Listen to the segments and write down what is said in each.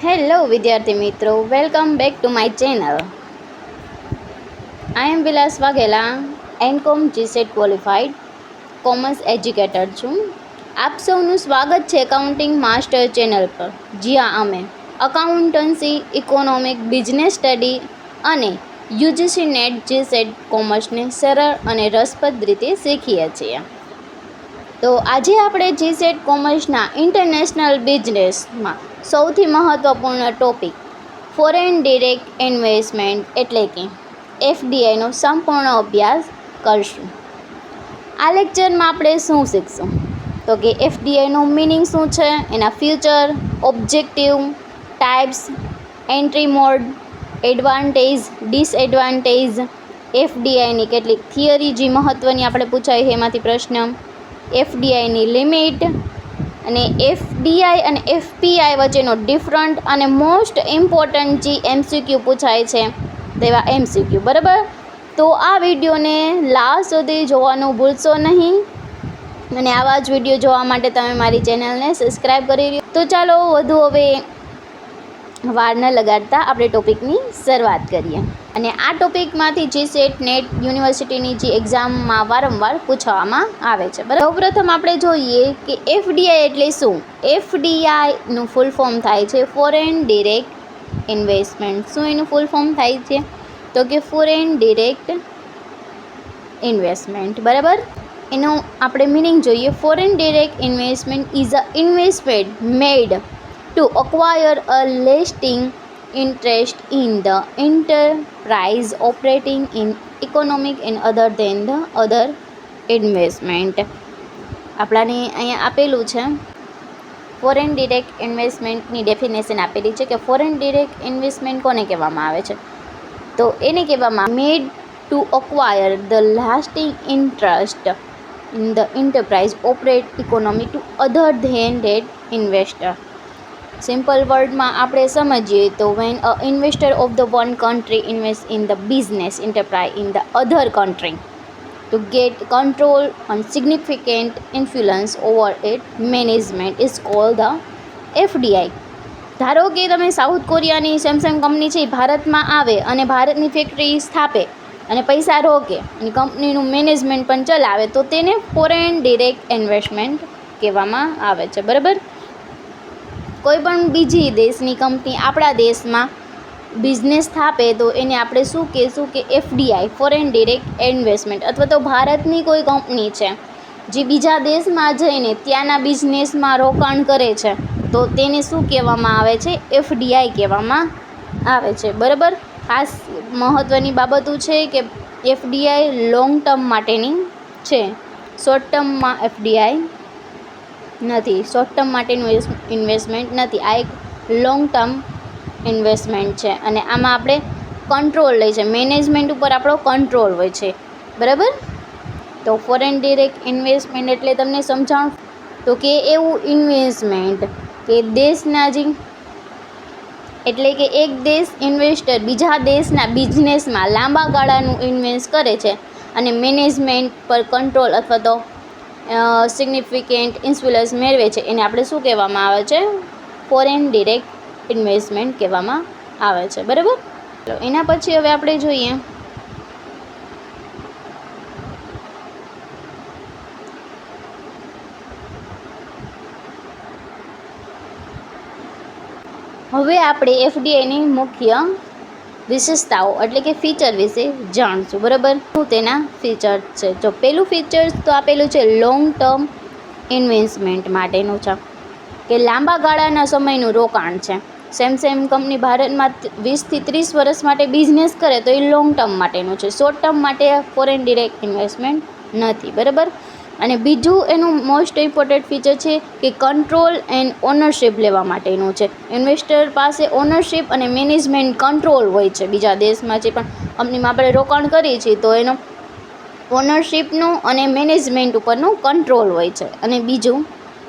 Hello વિદ્યાર્થી મિત્રો, welcome back to my channel. I am Vilas Vaghela, MCom GSET qualified commerce educator છું. આપ સૌનું સ્વાગત છે એકાઉન્ટિંગ માસ્ટર ચેનલ પર, જ્યાં અમે અકાઉન્ટન્સી, ઇકોનોમિક, બિઝનેસ સ્ટડી અને યુજીસી નેટ જીસેટ કોમર્સને સરળ અને રસપ્રદ રીતે શીખીએ છીએ. તો આજે આપણે જીસેટ કોમર્સના ઇન્ટરનેશનલ બિઝનેસમાં સૌથી મહત્ત્વપૂર્ણ ટોપિક ફોરેન ડિરેક્ટ ઇન્વેસ્ટમેન્ટ એટલે કે એફડીઆઈનો સંપૂર્ણ અભ્યાસ કરશું. આ લેક્ચરમાં આપણે શું શીખશું? તો કે એફડીઆઈનું મિનિંગ શું છે, એના future, objective, types, entry mode, advantage, disadvantage, એફડીઆઈની કેટલીક થિયરી જે મહત્ત્વની આપણે પૂછાય એમાંથી પ્રશ્ન, એફડીઆઈની લિમિટ અને એફડીઆઈ અને એફપીઆઈ વચ્ચેનો ડિફરન્ટ અને મોસ્ટ ઇમ્પોર્ટન્ટ જે એમસીક્યુ પૂછાય છે તેવા એમસીક્યુ. બરાબર, તો આ વિડીયોને લાસ્ટ સુધી જોવાનું ભૂલશો નહીં અને આવા જ વિડીયો જોવા માટે તમે મારી ચેનલને સબસ્ક્રાઈબ કરી લો. તો ચાલો વધુ હવે વાર ન લગાડતા આપણે ટોપિકની શરૂઆત કરીએ. અને આ ટોપિકમાંથી જીસેટ નેટ યુનિવર્સિટીની જે એક્ઝામમાં વારંવાર પૂછવામાં આવે છે. બરાબર, સૌપ્રથમ આપણે જોઈએ કે એફડીઆઈ એટલે શું. એફડીઆઈનું ફૂલ ફોર્મ થાય છે ફોરેન ડિરેક્ટ ઇન્વેસ્ટમેન્ટ. શું એનું ફૂલ ફોર્મ થાય છે? તો કે ફોરેન ડિરેક્ટ ઇન્વેસ્ટમેન્ટ. બરાબર, એનું આપણે મિનિંગ જોઈએ. Foreign direct investment is a investment made to acquire a lasting interest in the enterprise operating in economic and other than the other investment. આપણાને અહીંયા આપેલું છે ફોરેન ડિરેક્ટ ઇન્વેસ્ટમેન્ટની ડેફિનેશન આપેલી છે કે ફોરેન ડિરેક્ટ ઇન્વેસ્ટમેન્ટ કોને કહેવામાં આવે છે? તો એને કહેવામાં made to acquire the lasting interest in the enterprise operate economy to other than that investor. Simple વર્ડમાં આપણે સમજીએ તો when a investor of the one country invest in the business enterprise in the other country to get control અને significant influence over it management is called the FDI. ધારો કે તમે south કોરિયાની Samsung company છે, ભારતમાં આવે અને ભારતની factory સ્થાપે અને પૈસા રોકે અને કંપનીનું મેનેજમેન્ટ પણ ચલાવે તો તેને ફોરેન ડિરેક્ટ ઇન્વેસ્ટમેન્ટ કહેવામાં આવે છે. બરાબર, કોઈ પણ બીજી દેશની કંપની આપણા દેશમાં બિઝનેસ સ્થાપે તો એને આપણે શું કહીશું કે એફડીઆઈ, ફોરેન ડિરેક્ટ ઇન્વેસ્ટમેન્ટ. અથવા તો ભારતની કોઈ કંપની છે જે બીજા દેશમાં જઈને ત્યાંના બિઝનેસમાં રોકાણ કરે છે તો તેને શું કહેવામાં આવે છે? એફડીઆઈ કહેવામાં આવે છે. બરાબર, ખાસ મહત્ત્વની બાબતો છે કે એફડીઆઈ લોંગ ટર્મ માટેની છે, શોર્ટ ટર્મમાં એફડીઆઈ નથી. શોર્ટ ટર્મ માટેનું ઇન્વેસ્ટમેન્ટ નથી, આ એક લોંગ ટર્મ ઇન્વેસ્ટમેન્ટ છે અને આમાં આપણે કંટ્રોલ લઈ છે, મેનેજમેન્ટ ઉપર આપણો કંટ્રોલ હોય છે. બરાબર, તો ફોરેન ડિરેક્ટ ઇન્વેસ્ટમેન્ટ એટલે તમને સમજાવું તો કે એવું ઇન્વેસ્ટમેન્ટ કે દેશના જે એટલે કે એક દેશ ઇન્વેસ્ટર બીજા દેશના બિઝનેસમાં લાંબા ગાળાનું ઇન્વેસ્ટ કરે છે અને મેનેજમેન્ટ પર કંટ્રોલ અથવા તો સિગ્નિફિકન્ટ ઇન્ફ્લુઅન્સ મેળવે છે, એને આપણે શું કહેવામાં આવે છે? ફોરેન ડિરેક્ટ ઇન્વેસ્ટમેન્ટ કહેવામાં આવે છે. બરાબર, એના પછી હવે આપણે જોઈએ હવે આપણે એફડીઆઈની મુખ્ય વિશેષતાઓ એટલે કે ફીચર વિશે જાણશું. બરાબર, શું તેના ફીચર છે? જો પહેલું ફીચર્સ તો આપેલું છે લોંગ ટર્મ ઇન્વેસ્ટમેન્ટ માટેનું છે કે લાંબા ગાળાના સમયનું રોકાણ છે. સેમસંગ કંપની ભારતમાં 20થી 30 વર્ષ માટે બિઝનેસ કરે તો એ લોંગ ટર્મ માટેનું છે, શોર્ટ ટર્મ માટે ફોરેન ડિરેક્ટ ઇન્વેસ્ટમેન્ટ નથી. બરાબર, અને બીજું એનું મોસ્ટ ઇમ્પોર્ટન્ટ ફીચર છે કે કંટ્રોલ એન્ડ ઓનરશિપ લેવા માટેનું છે. ઇન્વેસ્ટર પાસે ઓનરશિપ અને મેનેજમેન્ટ કંટ્રોલ હોય છે. બીજા દેશમાં જે પણ કંપનીમાં આપણે રોકાણ કરીએ છીએ તો એનો ઓનરશિપનું અને મેનેજમેન્ટ ઉપરનું કંટ્રોલ હોય છે. અને બીજું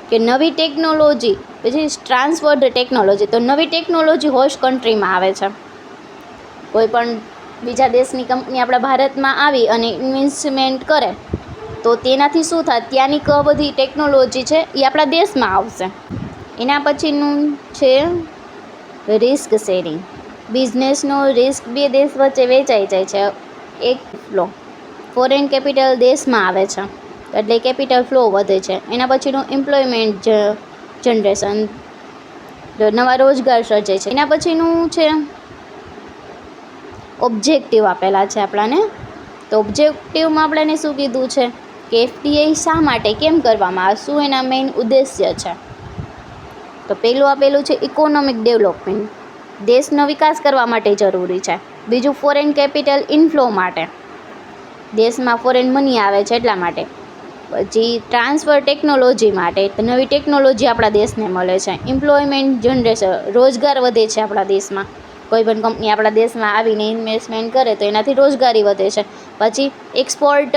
કે નવી ટેકનોલોજી, પછી ટ્રાન્સફર્ડ ટેકનોલોજી, તો નવી ટેકનોલોજી હોસ્ટ કન્ટ્રીમાં આવે છે. કોઈ પણ બીજા દેશની કંપની આપણા ભારતમાં આવી અને ઇન્વેસ્ટમેન્ટ કરે તો તેનાથી શું થાય? ત્યાંની બધી ટેકનોલોજી છે એ આપણા દેશમાં આવશે. એના પછીનું છે રિસ્ક શેરિંગ, બિઝનેસનો રિસ્ક બે દેશ વચ્ચે વેચાઈ જાય છે. એક ફ્લો, ફોરેન કેપિટલ દેશમાં આવે છે એટલે કેપિટલ ફ્લો વધે છે. એના પછીનું એમ્પ્લોયમેન્ટ જનરેશન, નવા રોજગાર સર્જે છે. એના પછીનું છે ઓબ્જેક્ટિવ આપેલા છે આપણાને. તો ઓબ્જેક્ટિવમાં આપણને શું કીધું છે કે એફડીઆઈ શા માટે કેમ કરવામાં આવે, શું એના મેઇન ઉદ્દેશ્ય છે. તો પહેલું આપેલું છે ઇકોનોમિક ડેવલપમેન્ટ, દેશનો વિકાસ કરવા માટે જરૂરી છે. બીજું ફોરેન કેપિટલ ઇનફ્લો માટે, દેશમાં ફોરેન મની આવે છે એટલા માટે. પછી ટ્રાન્સફર ટેકનોલોજી માટે, નવી ટેકનોલોજી આપણા દેશને મળે છે. એમ્પ્લોયમેન્ટ જનરેશન, રોજગાર વધે છે આપણા દેશમાં. કોઈ પણ કંપની આપણા દેશમાં આવીને ઇન્વેસ્ટમેન્ટ કરે તો એનાથી રોજગારી વધે છે. પછી એક્સપોર્ટ,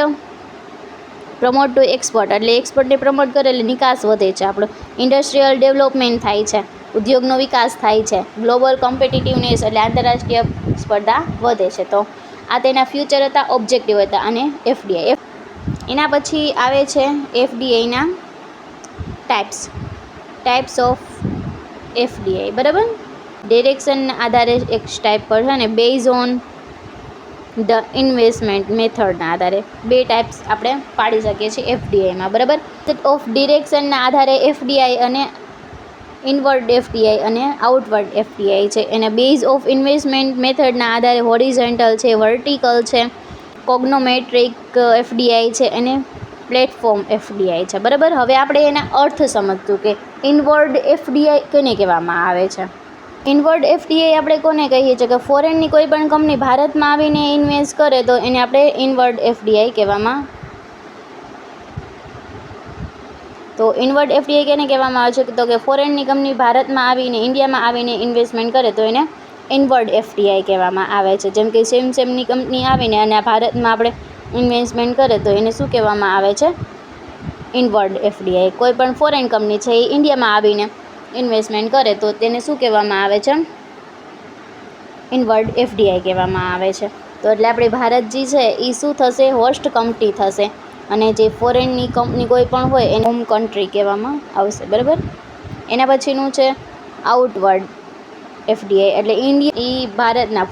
પ્રમોટ ટુ એક્સપોર્ટ, એટલે એક્સપોર્ટને પ્રમોટ કરે એટલે નિકાસ વધે છે આપણો. ઇન્ડસ્ટ્રીયલ ડેવલપમેન્ટ થાય છે, ઉદ્યોગનો વિકાસ થાય છે. ગ્લોબલ કોમ્પિટિટિવનેસ, એટલે આંતરરાષ્ટ્રીય સ્પર્ધા વધે છે. તો આ તેના ફ્યુચર હતા, ઓબ્જેક્ટિવ હતા અને એફડીઆઈ. એના પછી આવે છે એફડીઆઈના ટાઈપ્સ ઓફ એફડીઆઈ, બરાબર. ડિરેક્શનના આધારે એક ટાઈપ પર છે ને બેઝ ઓન ધ ઇન્વેસ્ટમેન્ટ મેથડના આધારે બે ટાઈપ્સ આપણે પાડી શકીએ છીએ એફડીઆઈમાં, બરાબર. ઓફ ડિરેક્શનના આધારે એફડીઆઈ અને ઇનવર્ડ એફડીઆઈ અને આઉટવર્ડ એફડીઆઈ છે. એને બેઝ ઓફ ઇન્વેસ્ટમેન્ટ મેથડના આધારે હોરિઝોન્ટલ છે, વર્ટિકલ છે, કોગ્નોમેટ્રિક એફડીઆઈ છે અને પ્લેટફોર્મ એફડીઆઈ છે, બરાબર. હવે આપણે એના અર્થ સમજતું કે ઇનવર્ડ એફડીઆઈ કોને કહેવામાં આવે છે. ઇનવર્ડ એફડીઆઈ આપણે કોને કહીએ છીએ કે ફોરેનની કોઈ પણ કંપની ભારતમાં આવીને ઇન્વેસ્ટ કરે તો એને આપણે ઇનવર્ડ એફડીઆઈ કહેવામાં. તો ઇનવર્ડ એફડીઆઈ કેને કહેવામાં આવે છે તો કે ફોરેનની કંપની ભારતમાં આવીને, ઇન્ડિયામાં આવીને ઇન્વેસ્ટમેન્ટ કરે તો એને ઇનવર્ડ એફડીઆઈ કહેવામાં આવે છે. જેમ કે સેમની કંપની આવીને અને ભારતમાં આપણે ઇન્વેસ્ટમેન્ટ કરે તો એને શું કહેવામાં આવે છે, ઇનવર્ડ એફડીઆઈ. કોઈ પણ ફોરેન કંપની છે એ ઇન્ડિયામાં આવીને ઇન્વેસ્ટમેન્ટ કરે તો તેને શું કહેવામાં આવે છે, ઇનવર્ડ એફડીઆઈ કહેવામાં આવે છે. તો એટલે આપણી ભારત જે છે એ શું થશે, હોસ્ટ કંપની થશે અને જે ફોરેનની કંપની કોઈ પણ હોય એને હોમ કન્ટ્રી કહેવામાં આવશે, બરાબર. એના પછીનું છે આઉટવર્ડ એફડીઆઈ, એટલે ઇન્ડિયા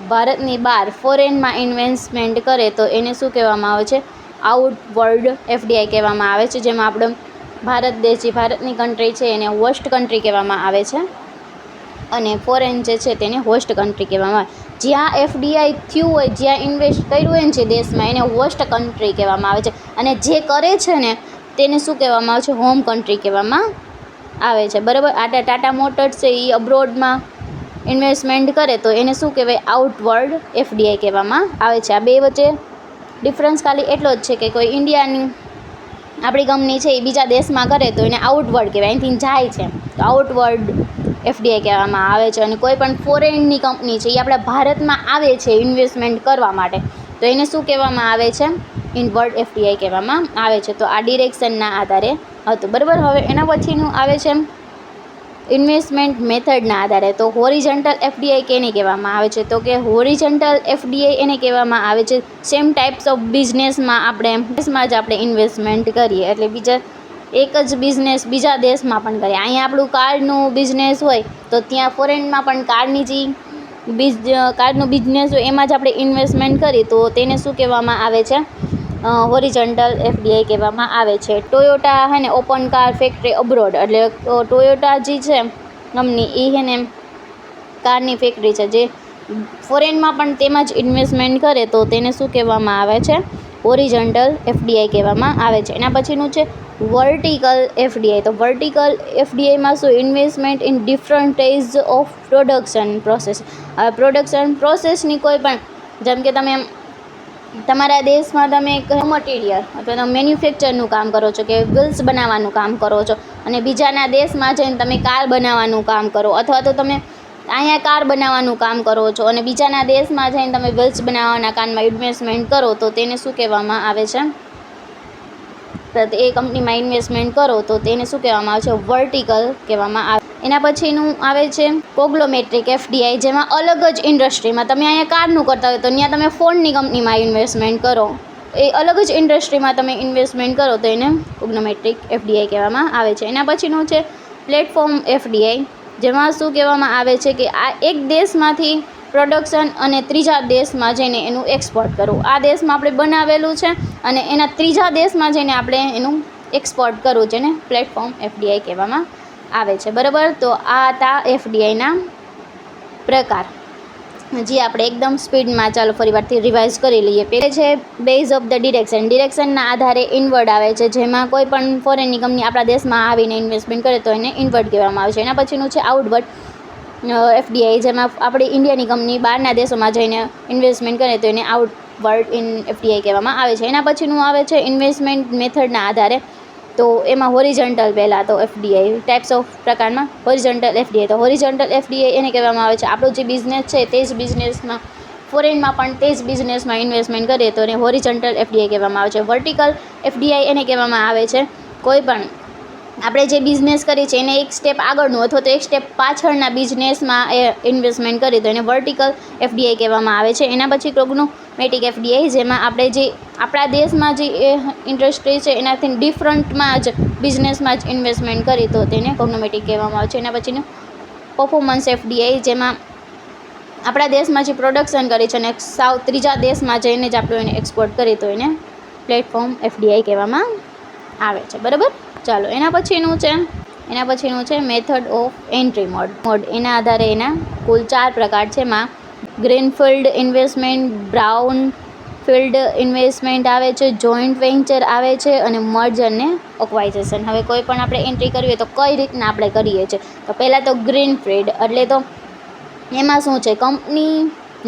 ભારતની બહાર ફોરેનમાં ઇન્વેસ્ટમેન્ટ કરે તો એને શું કહેવામાં આવે છે, આઉટવર્ડ એફડીઆઈ કહેવામાં આવે છે. જેમાં આપણે ભારત દેશ, જે ભારતની કન્ટ્રી છે એને હોસ્ટ કન્ટ્રી કહેવામાં આવે છે અને ફોરેન જે છે તેને હોસ્ટ કન્ટ્રી કહેવામાં આવે. જ્યાં એફડીઆઈ થયું હોય, જ્યાં ઇન્વેસ્ટ કર્યું હોય ને જે દેશમાં, એને હોસ્ટ કન્ટ્રી કહેવામાં આવે છે અને જે કરે છે ને તેને શું કહેવામાં આવે છે, હોમ કન્ટ્રી કહેવામાં આવે છે, બરાબર. ટાટા મોટર્સ છે એ અબ્રોડમાં ઇન્વેસ્ટમેન્ટ કરે તો એને શું કહેવાય, આઉટવર્ડ એફડીઆઈ કહેવામાં આવે છે. આ બે વચ્ચે ડિફરન્સ ખાલી એટલો જ છે કે કોઈ ઇન્ડિયાની આપણી કંપની છે એ બીજા દેશમાં કરે તો એને આઉટવર્ડ કહેવાય, અહીંથી જાય છે તો આઉટવર્ડ એફડીઆઈ કહેવામાં આવે છે. અને કોઈ પણ ફોરેનની કંપની છે એ આપણા ભારતમાં આવે છે ઇન્વેસ્ટમેન્ટ કરવા માટે તો એને શું કહેવામાં આવે છે, ઇનવર્ડ એફડીઆઈ કહેવામાં આવે છે. તો આ ડિરેક્શનના આધારે હતું, બરાબર. હવે એના પછીનું આવે છે ઇન્વેસ્ટમેન્ટ મેથડના આધારે. તો હોરિઝોન્ટલ એફડીઆઈ કેને કહેવામાં આવે છે તો કે હોરિઝોન્ટલ એફડીઆઈ એને કહેવામાં આવે છે સેમ ટાઈપ્સ ઓફ બિઝનેસમાં આપણે ઇન્વેસ્ટમેન્ટ કરીએ, એટલે બીજા એક જ બિઝનેસ બીજા દેશમાં પણ કરીએ. અહીંયા આપણું કારનું બિઝનેસ હોય તો ત્યાં ફોરેનમાં પણ કારનું બિઝનેસ હોય એમાં જ આપણે ઇન્વેસ્ટમેન્ટ કરી તો તેને શું કહેવામાં આવે છે, હોરિઝોન્ટલ એફડીઆઈ કહેવામાં આવે છે. ટોયોટા હે ને ઓપન કાર ફેક્ટરી અબ્રોડ, એટલે ટોયોટા જે છે કંપની એ હે ને કારની ફેક્ટરી છે જે ફોરેનમાં પણ તેમાં જ ઇન્વેસ્ટમેન્ટ કરે તો તેને શું કહેવામાં આવે છે, હોરિઝોન્ટલ એફડીઆઈ કહેવામાં આવે છે. એના પછીનું છે વર્ટિકલ એફડીઆઈ. તો વર્ટિકલ એફડીઆઈમાં શું, investment in different stage of production process. હવે પ્રોડક્શન પ્રોસેસની કોઈ પણ, જેમ કે તમે તમારા દેશમાં તમે એક મટીરિયલ અથવા તમે મેન્યુફેક્ચરનું કામ કરો છો કે વ્હીલ્સ બનાવવાનું કામ કરો છો અને બીજાના દેશમાં જઈને તમે કાર બનાવવાનું કામ કરો, અથવા તો તમે અહીંયા કાર બનાવવાનું કામ કરો છો અને બીજાના દેશમાં જઈને તમે વ્હીલ્સ બનાવવાના કામમાં ઇન્વેસ્ટમેન્ટ કરો તો તેને શું કહેવામાં આવે છે, એ કંપનીમાં ઇન્વેસ્ટમેન્ટ કરો તો તેને શું કહેવામાં આવે છે, વર્ટિકલ કહેવામાં આવે. એના પછીનું આવે છે કોગ્લોમેટ્રિક એફડીઆઈ, જેમાં અલગ જ ઇન્ડસ્ટ્રીમાં તમે અહીંયા કારનું કરતા હોય તો ત્યાં તમે ફોનની કંપનીમાં ઇન્વેસ્ટમેન્ટ કરો, એ અલગ જ ઇન્ડસ્ટ્રીમાં તમે ઇન્વેસ્ટમેન્ટ કરો તો એને કોગ્લોમેટ્રિક એફડીઆઈ કહેવામાં આવે છે. એના પછીનું છે પ્લેટફોર્મ એફડીઆઈ. જેમાં શું કહેવામાં આવે છે કે આ એક દેશમાંથી પ્રોડક્શન અને ત્રીજા દેશમાં જઈને એનું એક્સપોર્ટ કરવું. આ દેશમાં આપણે બનાવેલું છે અને એના ત્રીજા દેશમાં જઈને આપણે એનું એક્સપોર્ટ કરવું, જેને પ્લેટફોર્મ FDI કહેવામાં આવે છે. બરાબર, તો આ હતા FDIના પ્રકાર. હજી આપણે એકદમ સ્પીડમાં ચાલો ફરી વારથી રિવાઇઝ કરી લઈએ. પહેલે છે બેઝ ઓફ ધ ડિરેક્શન. ડિરેક્શનના આધારે ઇનવર્ડ આવે છે, જેમાં કોઈ પણ ફોરેનની કંપની આપણા દેશમાં આવીને ઇન્વેસ્ટમેન્ટ કરે તો એને ઇનવર્ડ કહેવામાં આવે છે. એના પછીનું છે આઉટવર્ડ FDI, જેમાં આપણી ઇન્ડિયાની કંપની બહારના દેશોમાં જઈને ઇન્વેસ્ટમેન્ટ કરે તો એને આઉટવર્ડ FDI કહેવામાં આવે છે. એના પછીનું આવે છે ઇન્વેસ્ટમેન્ટ મેથડના આધારે. તો એમાં હોરિઝોન્ટલ પહેલાં તો FDI ટાઈપ્સ ઓફ પ્રકારમાં હોરિઝોન્ટલ FDI. તો હોરિઝોન્ટલ FDI એને કહેવામાં આવે છે આપણો જે બિઝનેસ છે તે જ બિઝનેસમાં ફોરેનમાં પણ તે જ બિઝનેસમાં ઇન્વેસ્ટમેન્ટ કરીએ તો એને હોરિઝોન્ટલ FDI કહેવામાં આવે છે. વર્ટિકલ FDI એને કહેવામાં આવે છે કોઈ પણ આપણે જે બિઝનેસ કરીએ છીએ એને એક સ્ટેપ આગળનું અથવા તો એક સ્ટેપ પાછળના બિઝનેસમાં એ ઇન્વેસ્ટમેન્ટ કરીએ તો એને વર્ટિકલ FDI કહેવામાં આવે છે. એના પછી કોગ્નોમેટિક FDI, જેમાં આપણે જે આપણા દેશમાં જે ઇન્ડસ્ટ્રી છે એનાથી ડિફરન્ટમાં જ બિઝનેસમાં જ ઇન્વેસ્ટમેન્ટ કરીએ તો તેને કોગ્નોમેટિક કહેવામાં આવે છે. એના પછીનું પરફોર્મન્સ FDI, જેમાં આપણા દેશમાં જે પ્રોડક્શન કરે છે અને સાવ ત્રીજા દેશમાં જઈને જ આપણે એને એક્સપોર્ટ કરીએ તો એને પ્લેટફોર્મ FDI કહેવામાં આવે છે. બરાબર, ચાલો એના પછીનું છે મેથડ ઓફ એન્ટ્રી મોડ. એના આધારે એના કુલ 4 પ્રકાર છે. એમાં greenfield investment, brown field investment આવે છે, જોઈન્ટ વેન્ચર આવે છે અને મર્જર ને એક્વાઇઝેશન. હવે કોઈ પણ આપણે એન્ટ્રી કરવી હોય તો કઈ રીતના આપણે કરીએ છીએ? તો પહેલાં તો ગ્રીનફિલ્ડ એટલે તો એમાં શું છે,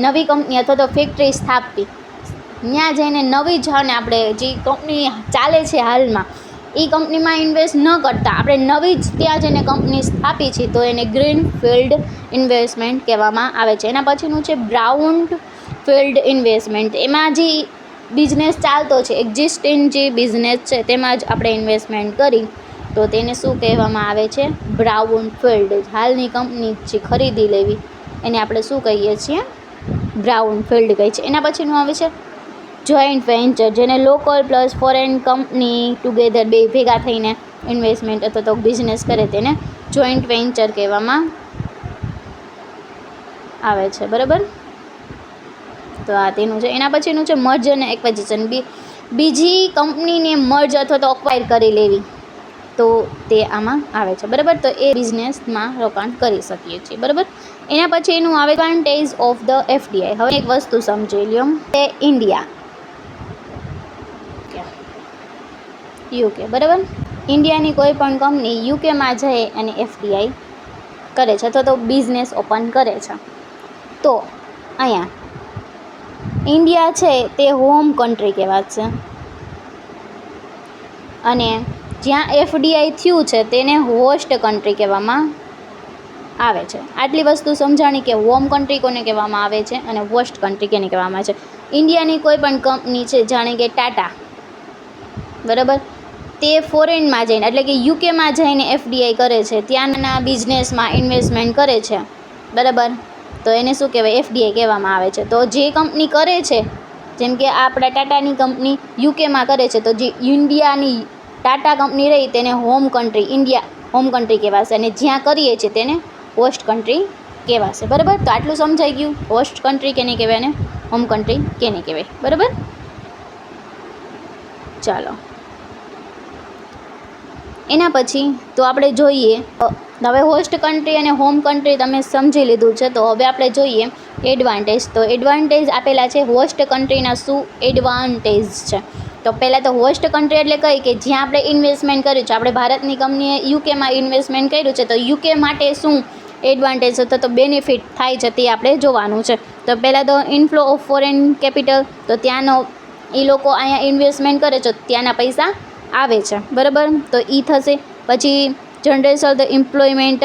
નવી કંપની અથવા તો ફેક્ટરી સ્થાપવી. ત્યાં જઈને નવી જાને આપણે જે કંપની ચાલે છે હાલમાં એ કંપનીમાં ઇન્વેસ્ટ ન કરતાં આપણે નવી જ ત્યાં જઈને કંપની સ્થાપી છે તો એને ગ્રીનફિલ્ડ ઇન્વેસ્ટમેન્ટ કહેવામાં આવે છે. એના પછીનું છે બ્રાઉન ફિલ્ડ ઇન્વેસ્ટમેન્ટ. એમાં જે બિઝનેસ ચાલતો છે, એક્ઝિસ્ટિંગ જે બિઝનેસ છે તેમાં જ આપણે ઇન્વેસ્ટમેન્ટ કરી તો તેને શું કહેવામાં આવે છે? Brown field. હાલની કંપની જે ખરીદી લેવી એને આપણે શું કહીએ છીએ? બ્રાઉન ફિલ્ડ કહે છે. એના પછીનું આવે છે જોઈન્ટ વેન્ચર, જેને local plus foreign company together બે ભેગા થઈને ઇન્વેસ્ટમેન્ટ અથવા તો બિઝનેસ કરે તેને જોઈન્ટ વેન્ચર કહેવામાં આવે છે. બરાબર, તો આ તેનું છે. એના પછીનું છે મર્જ અને એક્વાઇઝેશન. બીજી કંપનીને મર્જ અથવા તો અક્વાયર કરી લેવી તો તે આમાં આવે છે. બરાબર, તો એ બિઝનેસમાં રોકાણ કરી શકીએ છીએ. બરાબર, એના પછી એનું આવે એડવાન્ટેજ ઓફ ધ FDI. હવે એક વસ્તુ સમજી લો, તે ઇન્ડિયા UK. બરાબર, ઇન્ડિયાની કોઈ પણ કંપની UKમાં જઈ અને FDI કરે છે અથવા તો બિઝનેસ ઓપન કરે છે તો અહીંયા ઇન્ડિયા છે તે હોમ કન્ટ્રી કહેવાશે અને જ્યાં FDI થયું છે તેને હોસ્ટ કન્ટ્રી કહેવામાં આવે છે. આટલી વસ્તુ સમજાણી કે હોમ કન્ટ્રી કોને કહેવામાં આવે છે અને હોસ્ટ કન્ટ્રી કેને કહેવામાં આવે છે. ઇન્ડિયાની કોઈ પણ કંપની છે, જાણે કે ટાટા, બરાબર, તે ફોરેનમાં જઈને એટલે કે UKમાં જઈને FDI કરે છે, ત્યાંના બિઝનેસમાં ઇન્વેસ્ટમેન્ટ કરે છે. બરાબર, તો એને શું કહેવાય? FDI કહેવામાં આવે છે. તો જે કંપની કરે છે, જેમ કે આપણા ટાટાની કંપની UKમાં કરે છે તો જે ઇન્ડિયાની ટાટા કંપની રહી તેને home country India home country કહેવાશે અને જ્યાં કરીએ છીએ તેને હોસ્ટ કન્ટ્રી કહેવાશે. બરાબર, તો આટલું સમજાઈ ગયું. હોસ્ટ કન્ટ્રી કેને કહેવાય અને હોમ કન્ટ્રી કેને કહેવાય. બરાબર, ચાલો એના પછી તો આપણે જોઈએ. હવે હોસ્ટ કન્ટ્રી અને હોમ કન્ટ્રી તમે સમજી લીધું છે તો હવે આપણે જોઈએ એડવાન્ટેજ. તો એડવાન્ટેજ આપેલા છે. હોસ્ટ કન્ટ્રીના શું એડવાન્ટેજ છે? તો પહેલાં તો હોસ્ટ કન્ટ્રી એટલે કઈ કે જ્યાં આપણે ઇન્વેસ્ટમેન્ટ કર્યું છે. આપણે ભારતની કંપનીએ UKમાં ઇન્વેસ્ટમેન્ટ કર્યું છે તો UK માટે શું એડવાન્ટેજ અથવા તો બેનિફિટ થાય છે તે આપણે જોવાનું છે. તો પહેલાં તો ઇનફ્લો ઓફ ફોરેન કેપિટલ, તો ત્યાંનો એ લોકો અહીંયા ઇન્વેસ્ટમેન્ટ કરે છે ત્યાંના પૈસા આવે છે. બરાબર, તો એ થશે. પછી જનરેશન ધ એમ્પ્લોયમેન્ટ,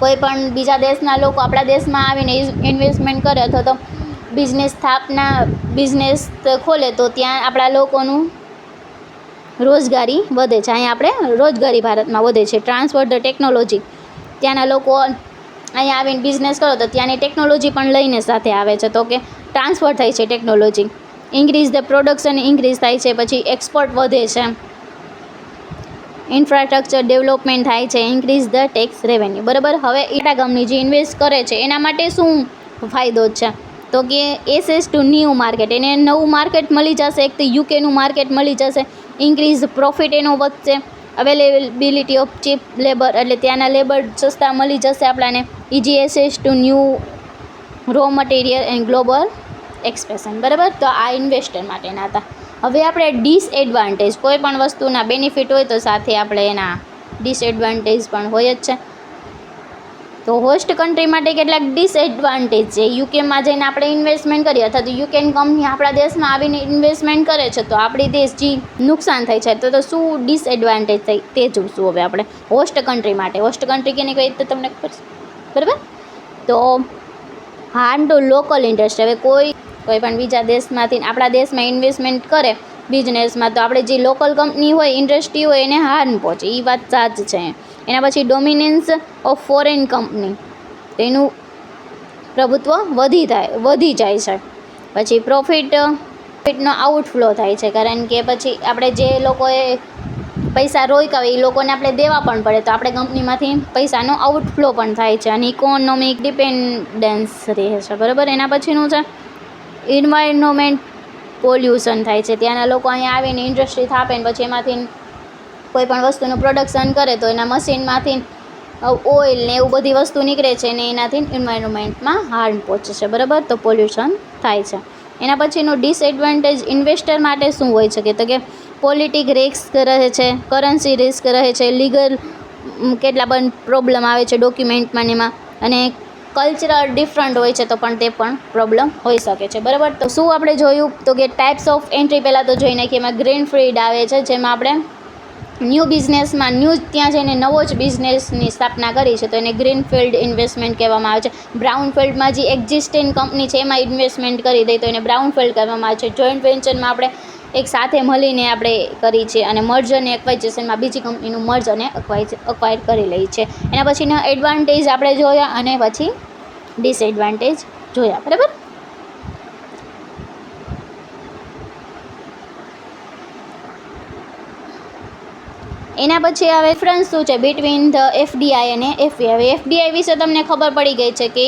કોઈ પણ બીજા દેશના લોકો આપણા દેશમાં આવીને ઇન્વેસ્ટમેન્ટ કરે અથવા તો બિઝનેસ ખોલે તો ત્યાં આપણા લોકોનું રોજગારી વધે છે. અહીંયા આપણે રોજગારી ભારતમાં વધે છે. ટ્રાન્સફર ધ ટેકનોલોજી, ત્યાંના લોકો અહીંયા આવીને બિઝનેસ કરો તો ત્યાંની ટેકનોલોજી પણ લઈને સાથે આવે છે તો કે ટ્રાન્સફર થાય છે technology. Increase the production increase થાય છે. પછી એક્સપોર્ટ વધે છે. ઇન્ફ્રાસ્ટ્રક્ચર ડેવલપમેન્ટ થાય છે, ઇન્ક્રીઝ ધ ટેક્સ રેવન્યુ. બરાબર. હવે ટાટા કંપની જે ઇન્વેસ્ટ કરે છે એના માટે શું ફાયદો છે? તો કે એસેસ ટુ ન્યૂ માર્કેટ, એને નવું માર્કેટ મળી જશે. એક તો યુકેનું માર્કેટ મળી જશે. ઇન્ક્રીઝ પ્રોફિટ એનો વધશે. અવેલેબિલિટી ઓફ ચીપ લેબર, એટલે ત્યાંના લેબર સસ્તા મળી જશે આપણાને. Easy ashes to new raw material and global expression. બરાબર. તો આ ઇન્વેસ્ટર માટેના હતા. હવે આપણે ડિસએડવાન્ટેજ, કોઈ પણ વસ્તુના બેનિફિટ હોય તો સાથે આપણે એના ડિસએડવાન્ટેજ પણ હોય જ છે. તો હોસ્ટ કન્ટ્રી માટે કેટલાક ડિસએડવાન્ટેજ છે. યુકેમાં જઈને આપણે ઇન્વેસ્ટમેન્ટ કરીએ અથવા તો યુકેન કંપની આપણા દેશમાં આવીને ઇન્વેસ્ટમેન્ટ કરે છે તો આપણી દેશ જે નુકસાન થાય છે તો શું ડિસએડવાન્ટેજ થાય તે જોઈશું હવે આપણે હોસ્ટ કન્ટ્રી માટે. હોસ્ટ કન્ટ્રી કેને કહીએ તો તમને ખબર છે? બરાબર. તો હાર્મ ટુ લોકલ ઇન્ડસ્ટ્રી, હવે કોઈ પણ બીજા દેશમાંથી આપણા દેશમાં ઇન્વેસ્ટમેન્ટ કરે બિઝનેસમાં તો આપણે જે લોકલ કંપની હોય, ઇન્ડસ્ટ્રી હોય એને હાર્મ પહોંચે, એ વાત સાચી છે. એના પછી ડોમિનન્સ ઓફ ફોરેન કંપની, તેનું પ્રભુત્વ વધી જાય છે. પછી પ્રોફિટનો આઉટફ્લો થાય છે, કારણ કે પછી આપણે જે લોકોએ પૈસા રોક્યા હોય એ લોકોને આપણે દેવા પણ પડે તો આપણે કંપનીમાંથી પૈસાનો આઉટફ્લો પણ થાય છે અને ઇકોનોમિક ડિપેન્ડન્સ રહે છે. બરાબર. એના પછીનું છે એન્વાયરમેન્ટ પોલ્યુશન થાય છે. ત્યાંના લોકો અહીંયા આવીને ઇન્ડસ્ટ્રી થાપે ને પછી એમાંથી કોઈ પણ વસ્તુનું પ્રોડક્શન કરે તો એના મશીનમાંથી ઓઇલ ને એવું બધી વસ્તુ નીકળે છે ને એનાથી એન્વાયરમેન્ટમાં હાર્મ પહોંચે છે. બરાબર. તો પોલ્યુશન થાય છે. એના પછીનું ડિસએડવાન્ટેજ ઇન્વેસ્ટર માટે શું હોય છે તો કે પોલિટિક રિસ્ક રહે છે, કરન્સી રિસ્ક રહે છે, લીગલ કેટલા પણ પ્રોબ્લેમ આવે છે ડોક્યુમેન્ટમાં એમાં, અને કલ્ચરલ ડિફરન્ટ હોય છે તો પણ તે પણ પ્રોબ્લેમ હોઈ શકે છે. બરાબર. તો શું આપણે જોયું તો કે ટાઈપ્સ ઓફ એન્ટ્રી પહેલાં તો જોઈ નાખીએ. એમાં ગ્રીન ફિલ્ડ આવે છે, જેમાં આપણે ન્યૂ બિઝનેસમાં ત્યાં જઈને નવો જ બિઝનેસની સ્થાપના કરી છે તો એને ગ્રીન ફિલ્ડ ઇન્વેસ્ટમેન્ટ કહેવામાં આવે છે. બ્રાઉન ફિલ્ડમાં જે એક્ઝિસ્ટિંગ કંપની છે એમાં ઇન્વેસ્ટમેન્ટ કરી દઈએ તો એને બ્રાઉન ફિલ્ડ કહેવામાં આવે છે. જોઈન્ટ વેન્ચરમાં આપણે એક સાથે મળીને આપણે કરી છે અને મર્જ અને એક્વાઇઝેશનમાં બીજી કંપનીનું મર્જ અને અક્વાયર કરી લઈએ છે. એના પછીના એડવાન્ટેજ આપણે જોયા અને પછી ડિસએડવાન્ટેજ જોયા. બરાબર. એના પછી હવે ડિફરન્સ શું છે બિટવીન ધ એફડીઆઈ અને એફપીઆઈ. હવે એફડીઆઈ વિશે તમને ખબર પડી ગઈ છે કે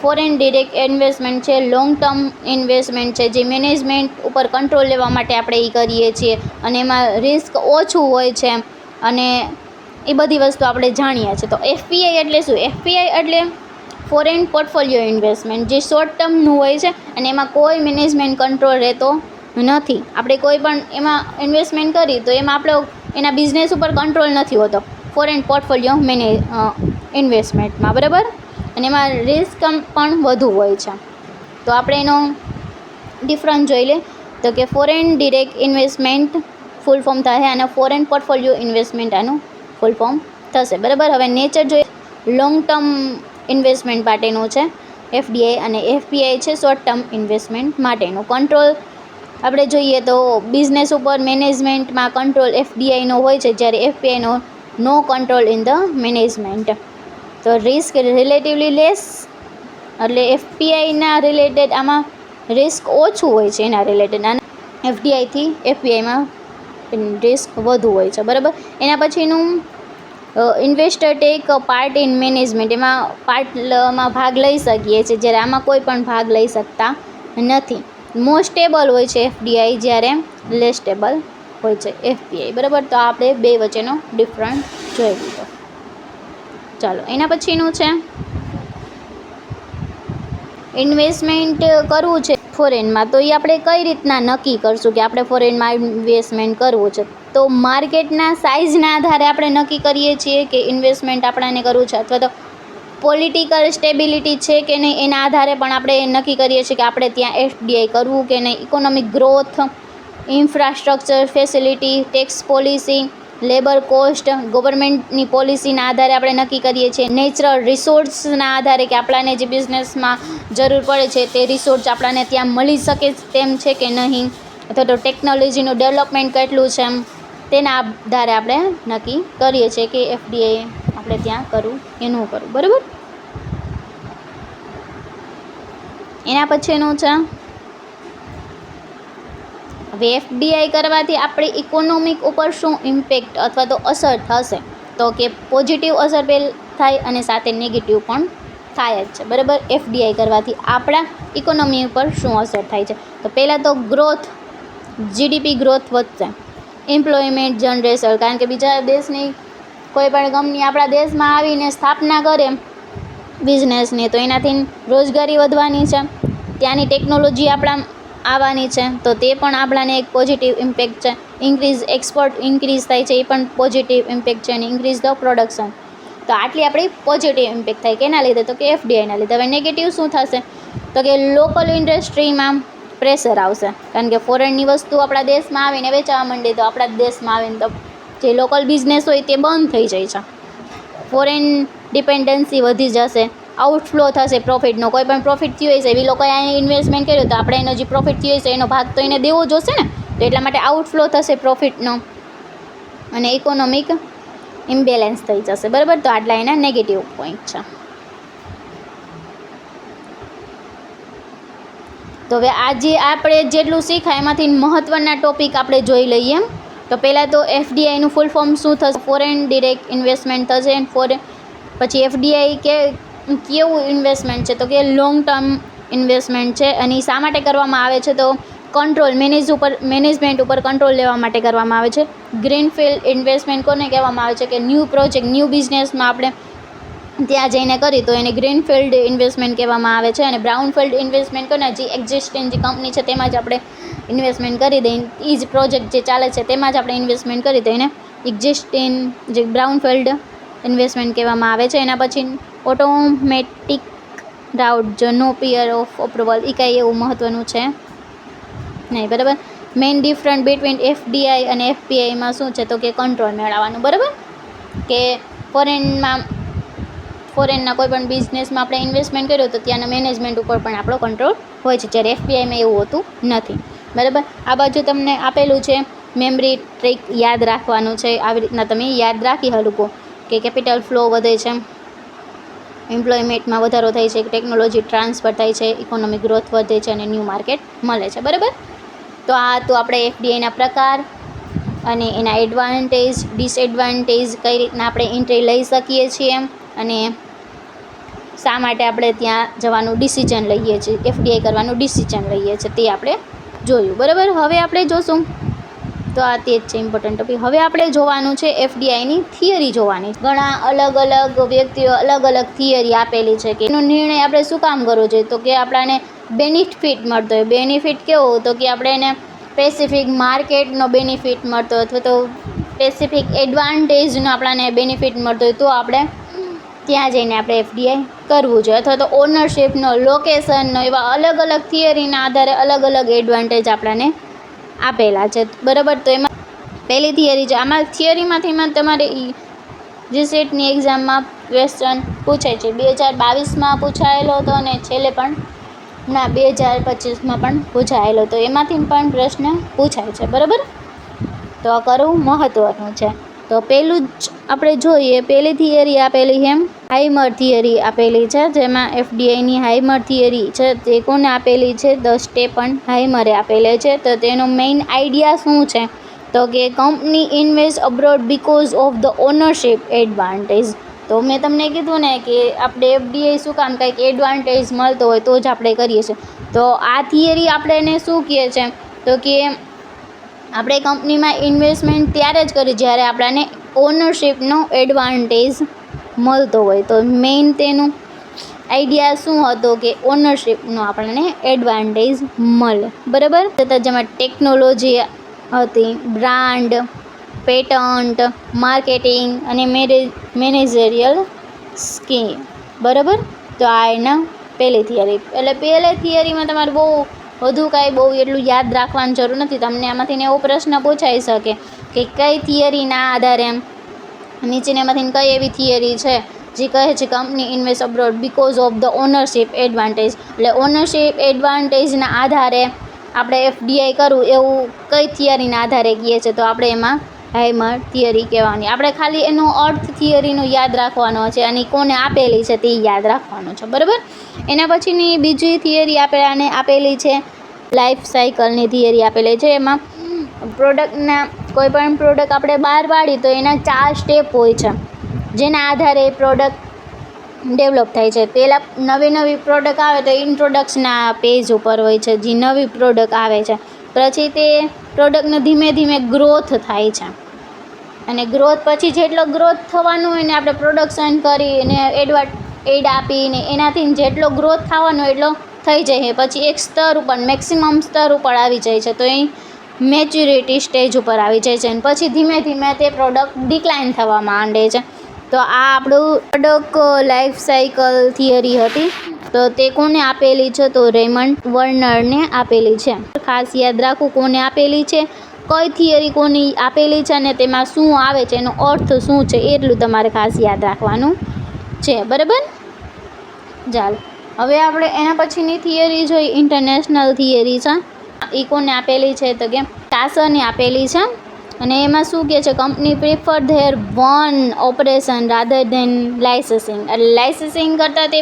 ફોરેન ડિરેક્ટ ઇન્વેસ્ટમેન્ટ છે, લોંગ ટર્મ ઇન્વેસ્ટમેન્ટ છે, જે મેનેજમેન્ટ ઉપર કંટ્રોલ લેવા માટે આપણે એ કરીએ છીએ અને એમાં રિસ્ક ઓછું હોય છે અને એ બધી વસ્તુ આપણે જાણીએ છીએ. તો એફપીઆઈ એટલે શું? એફપીઆઈ એટલે ફોરેન પોર્ટફોલિયો ઇન્વેસ્ટમેન્ટ, જે શોર્ટ ટર્મનું હોય છે અને એમાં કોઈ મેનેજમેન્ટ કંટ્રોલ રહેતો નથી. આપણે કોઈ પણ એમાં ઇન્વેસ્ટમેન્ટ કરી તો એમાં આપણો એના બિઝનેસ ઉપર કંટ્રોલ નથી હોતો ફોરેન પોર્ટફોલિયો ઇન્વેસ્ટમેન્ટમાં. બરાબર. અને એમાં રિસ્ક પણ વધુ હોય છે. તો આપણે એનો ડિફરન્સ જોઈ લે તો કે foreign direct investment full form થાય અને ફોરેન પોર્ટફોલિયો ઇન્વેસ્ટમેન્ટ આનું ફૂલ ફોર્મ થશે. બરાબર. હવે નેચર જોઈએ, લોંગ ટર્મ ઇન્વેસ્ટમેન્ટ માટેનું છે એફડીઆઈ અને એફપીઆઈ છે શોર્ટ ટર્મ ઇન્વેસ્ટમેન્ટ માટેનું. કંટ્રોલ આપણે જોઈએ તો બિઝનેસ ઉપર મેનેજમેન્ટમાં કંટ્રોલ એફડીઆઈનો હોય છે, જ્યારે એફપીઆઈનો નો કંટ્રોલ ઇન ધ મેનેજમેન્ટ. તો રિસ્ક રિલેટિવલી લેસ, એટલે એફપીઆઈના રિલેટેડ આમાં રિસ્ક ઓછું હોય છે એના રિલેટેડ, અને એફડીઆઈથી એફપીઆઈમાં રિસ્ક વધુ હોય છે. બરાબર. એના પછીનું investor take part in management, એમાં ભાગ લઈ શકીએ છીએ, જ્યારે આમાં કોઈ પણ ભાગ લઈ શકતા નથી. મોસ્ટ સ્ટેબલ હોય છે એફડીઆઈ, જ્યારે લેસ સ્ટેબલ હોય છે એફપીઆઈ. બરાબર. તો આપણે બે વચ્ચેનો ડિફરન્સ જોઈ લીધો. ચાલો એના પછીનું છે ઇન્વેસ્ટમેન્ટ કરવું છે ફોરેનમાં, તો એ આપણે કઈ રીતના નક્કી કરશું કે આપણે ફોરેનમાં ઇન્વેસ્ટમેન્ટ કરવું છે? તો માર્કેટના સાઇઝના આધારે આપણે નક્કી કરીએ છીએ કે ઇન્વેસ્ટમેન્ટ આપણાને કરવું છે, અથવા તો પોલિટિકલ સ્ટેબિલિટી છે કે નહીં એના આધારે પણ આપણે નક્કી કરીએ છીએ કે આપણે ત્યાં એફડીઆઈ કરવું કે નહીં. Economic growth, infrastructure facility, tax policy, labour cost, ગવર્મેન્ટની પોલિસીના આધારે આપણે નક્કી કરીએ છીએ. નેચરલ રિસોર્સના આધારે કે આપણાને જે બિઝનેસમાં જરૂર પડે છે તે રિસોર્સ આપણાને ત્યાં મળી શકે તેમ છે કે નહીં, અથવા તો ટેકનોલોજીનું ડેવલપમેન્ટ કેટલું છે તેના આધારે આપણે નક્કી કરીએ છીએ કે એફડીઆઈ આપણે ત્યાં કરવું કે ન કરવું. બરાબર. એના પછીનું છે હવે એફડીઆઈ કરવાથી આપણી ઇકોનોમિક ઉપર શું ઇમ્પેક્ટ અથવા તો અસર થશે, તો કે પોઝિટિવ અસર થાય અને સાથે નેગેટિવ પણ થાય જ છે, બરાબર. એફડીઆઈ કરવાથી આપણા ઇકોનોમી ઉપર શું અસર થાય છે, તો પહેલાં તો ગ્રોથ, જીડીપી ગ્રોથ વધશે, એમ્પ્લોયમેન્ટ જનરેશન, કારણ કે બીજા દેશની કોઈ પણ કંપની આપણા દેશમાં આવીને સ્થાપના કરે બિઝનેસની, તો એનાથી રોજગારી વધવાની છે, ત્યાંની ટેકનોલોજી આપણા આવવાની છે, તો તે પણ આપણાને એક પોઝિટિવ ઇમ્પેક્ટ છે. ઇન્ક્રીઝ એક્સપોર્ટ ઇન્ક્રીઝ થાય છે, એ પણ પોઝિટિવ ઇમ્પેક્ટ છે, અને ઇન્ક્રીઝ ધ પ્રોડક્શન. તો આટલી આપણી પોઝિટિવ ઇમ્પેક્ટ થાય કેના લીધે, તો કે એફડીઆઈના લીધે. હવે નેગેટિવ શું થશે, તો કે લોકલ ઇન્ડસ્ટ્રીમાં પ્રેશર આવશે, કારણ કે ફોરેનની વસ્તુ આપણા દેશમાં આવીને વેચાવા માંડે, તો આપણા દેશમાં આવીને તો જે લોકલ બિઝનેસ હોય તે બંધ થઈ જાય છે, ફોરેન ડિપેન્ડન્સી વધી જશે, આઉટફ્લો થશે પ્રોફિટનો. કોઈ પણ પ્રોફિટ થયું હશે, એવી લોકોએ અહીં ઇન્વેસ્ટમેન્ટ કર્યું, તો આપણે એનો જે પ્રોફિટ થયું હશે એનો ભાગ તો એને દેવો જોશે ને, તો એટલા માટે આઉટફ્લો થશે પ્રોફિટનો, અને ઇકોનોમિક ઇમ્બેલેન્સ થઈ જશે, બરાબર. તો આટલા એના નેગેટિવ પોઈન્ટ છે. તો હવે આજે આપણે જેટલું શીખાય એમાંથી મહત્ત્વના ટોપિક આપણે જોઈ લઈએ. તો પહેલાં તો એફડીઆઈનું ફૂલ ફોર્મ શું થશે, ફોરેન ડિરેક્ટ ઇન્વેસ્ટમેન્ટ થશે. પછી એફડીઆઈ કેવું ઇન્વેસ્ટમેન્ટ છે, તો કે લોંગ ટર્મ ઇન્વેસ્ટમેન્ટ છે, અને એ શા માટે કરવામાં આવે છે, તો મેનેજમેન્ટ ઉપર કંટ્રોલ લેવા માટે કરવામાં આવે છે. ગ્રીનફિલ્ડ ઇન્વેસ્ટમેન્ટ કોને કહેવામાં આવે છે, કે ન્યૂ પ્રોજેક્ટ, ન્યૂ બિઝનેસમાં આપણે ત્યાં જઈને કરી તો એને ગ્રીનફિલ્ડ ઇન્વેસ્ટમેન્ટ કહેવામાં આવે છે. અને બ્રાઉનફિલ્ડ ઇન્વેસ્ટમેન્ટ કોને, જે એક્ઝિસ્ટિંગ જે કંપની છે તેમાં જ આપણે ઇન્વેસ્ટમેન્ટ કરી દઈએ, એ જ પ્રોજેક્ટ જે ચાલે છે તેમાં જ આપણે ઇન્વેસ્ટમેન્ટ કરી દઈએ, એને એક્ઝિસ્ટિંગ જે બ્રાઉનફિલ્ડ ઇન્વેસ્ટમેન્ટ કહેવામાં આવે છે. એના પછી ઓટોમેટિક રાઉટ, જો નો પિયર ઓફ અપ્રુવલ, એ કાંઈ એવું મહત્ત્વનું છે નહીં, બરાબર. મેઇન ડિફરન્ટ બિટવીન એફડીઆઈ અને એફપીઆઈમાં શું છે, તો કે કંટ્રોલ મેળવવાનું, બરાબર. કે ફોરેનના કોઈ પણ બિઝનેસમાં આપણે ઇન્વેસ્ટમેન્ટ કર્યું તો ત્યાંના મેનેજમેન્ટ ઉપર પણ આપણો કંટ્રોલ હોય છે, જ્યારે એફપીઆઈમાં એવું હોતું નથી, બરાબર. આ બાજુ તમને આપેલું છે મેમરી ટ્રીક, યાદ રાખવાનું છે. આવી રીતના તમે યાદ રાખી હલકો કે કેપિટલ ફ્લો વધે છે, એમ્પ્લોયમેન્ટમાં વધારો થાય છે, ટેકનોલોજી ટ્રાન્સફર થાય છે, ઇકોનોમિક ગ્રોથ વધે છે, અને ન્યૂ માર્કેટ મળે છે, બરાબર. તો આ તો આપણે એફડીઆઈના પ્રકાર અને એના એડવાન્ટેજ, ડિસએડવાન્ટેજ, કઈ રીતના આપણે એન્ટ્રી લઈ શકીએ છીએ, અને શા માટે આપણે ત્યાં જવાનું ડિસિઝન લઈએ છીએ, એફડીઆઈ કરવાનું ડિસિઝન લઈએ છીએ, તે આપણે જોયું, બરાબર. હવે આપણે જોશું, તો આ તે જ છે ઇમ્પોર્ટન્ટ ટોપિક. હવે આપણે જોવાનું છે એફડીઆઈની થિયરી જોવાની. ઘણા અલગ અલગ વ્યક્તિઓ અલગ અલગ થિયરી આપેલી છે કે એનો નિર્ણય આપણે શું કામ કરવો જોઈએ, તો કે આપણાને બેનિફિટ મળતો હોય. બેનિફિટ કેવો, તો કે આપણે એને સ્પેસિફિક માર્કેટનો બેનિફિટ મળતો હોય, અથવા તો સ્પેસિફિક એડવાન્ટેજનો આપણાને બેનિફિટ મળતો હોય, તો આપણે ત્યાં જઈને આપણે એફડીઆઈ કરવું જોઈએ. અથવા તો ઓનરશિપનો, લોકેશનનો, એવા અલગ અલગ થિયરીના આધારે અલગ અલગ એડવાન્ટેજ આપણને આપેલા છે, બરાબર. તો એમાં પહેલી થિયરી છે, આમાં થિયરીમાંથી તમારે જીસેટની એક્ઝામમાં ક્વેશ્ચન પૂછાય છે. 2022માં પૂછાયેલો હતો, અને છેલ્લે પણ 2025માં પણ પૂછાયેલો, તો એમાંથી પણ પ્રશ્ન પૂછાય છે, બરાબર. તો આ કરવું મહત્ત્વનું છે. તો પહેલું જ આપણે જોઈએ, પહેલી થિયરી આપેલી છે હાઇમર થિયરી આપેલી છે, જેમાં એફડીઆઈની હાઇમર થિયરી છે તે કોને આપેલી છે, ધ સ્ટેફન હાઇમરે આપેલી છે. તો તેનો મેઇન આઈડિયા શું છે, તો કે company invest abroad because of the ownership advantage. તો મેં તમને કીધું ને કે આપણે એફડીઆઈ શું કામ, કંઈક એડવાન્ટેજ મળતો હોય તો જ આપણે કરીએ છીએ. તો આ થિયરી આપણે એને શું કહે છે, તો કે આપણે કંપનીમાં ઇન્વેસ્ટમેન્ટ ત્યારે જ કરીએ જ્યારે આપણને ઓનરશિપનો એડવાન્ટેજ મળતો હોય. તો મેઇન તેનું આઈડિયા શું હતો, કે ઓનરશિપનો આપણને એડવાન્ટેજ મળે, બરાબર. જેમાં ટેકનોલોજી હતી, બ્રાન્ડ, પેટન્ટ, માર્કેટિંગ અને મેનેજરિયલ સ્કીમ, બરાબર. તો આ એના પહેલી થિયરી. એટલે પહેલી થિયરીમાં તમારે બહુ એટલું યાદ રાખવાની જરૂર નથી. તમને આમાંથી એવો પ્રશ્ન પૂછાઈ શકે કે કઈ થિયરીના આધારે નીચેનામાંથી કઈ એવી થિયરી છે જે કહે છે company invest abroad because of the ownership advantage. એટલે ઓનરશિપ એડવાન્ટેજના આધારે આપણે એફડીઆઈ કરવું, એવું કઈ થિયરીના આધારે કહીએ છીએ, તો આપણે એમાં હાઇમર થિયરી કહેવાની. આપણે ખાલી એનો અર્થ થિયરીનો યાદ રાખવાનો છે, અને કોને આપેલી છે તે યાદ રાખવાનું છે, બરાબર. એના પછીની બીજી થિયરી આપેલી છે લાઈફ સાયકલની થિયરી આપેલી છે. એમાં પ્રોડક્ટના કોઈ પણ પ્રોડક્ટ આપણે બહાર પાડીએ તો એના 4 સ્ટેપ હોય છે, જેના આધારે એ પ્રોડક્ટ ડેવલપ થાય છે. પહેલાં નવી પ્રોડક્ટ આવે તો ઇન્ટ્રોડક્શનના પેજ ઉપર હોય છે, જે નવી પ્રોડક્ટ આવે છે. પછી તે પ્રોડક્ટનો ધીમે ધીમે ગ્રોથ થાય છે, અને ગ્રોથ પછી જેટલો ગ્રોથ થવાનો હોય ને આપણે પ્રોડક્શન કરીને એડ આપીને એનાથી જેટલો ગ્રોથ થવાનો એટલો થઈ જાય. પછી એક સ્તર ઉપર મેક્સિમમ સ્તર ઉપર આવી જાય છે, તો એ મેચ્યુરિટી સ્ટેજ ઉપર આવી જાય છે, અને પછી ધીમે ધીમે તે પ્રોડક્ટ ડિક્લાઇન થવા માંડે છે. તો આ આપણું પ્રોડક્ટ લાઈફ સાયકલ થિયરી હતી. તો તે કોને આપેલી છે? તો રેમન્ડ વર્નરને આપેલી છે. ખાસ યાદ રાખવું કોને આપેલી છે, કઈ થિયરી કોની આપેલી છે, અને તેમાં શું આવે છે, એનો અર્થ શું છે, એટલું તમારે ખાસ યાદ રાખવાનું છે. બરાબર? ચાલો હવે આપણે એના પછીની થિયરી જોઈ, ઇન્ટરનેશનલ થિયરી છે. એ કોને આપેલી છે? તો કે કાસરની આપેલી છે. અને એમાં શું કહે છે? Company prefer their own operation rather than licensing. એટલે લાઇસન્સિંગ કરતાં તે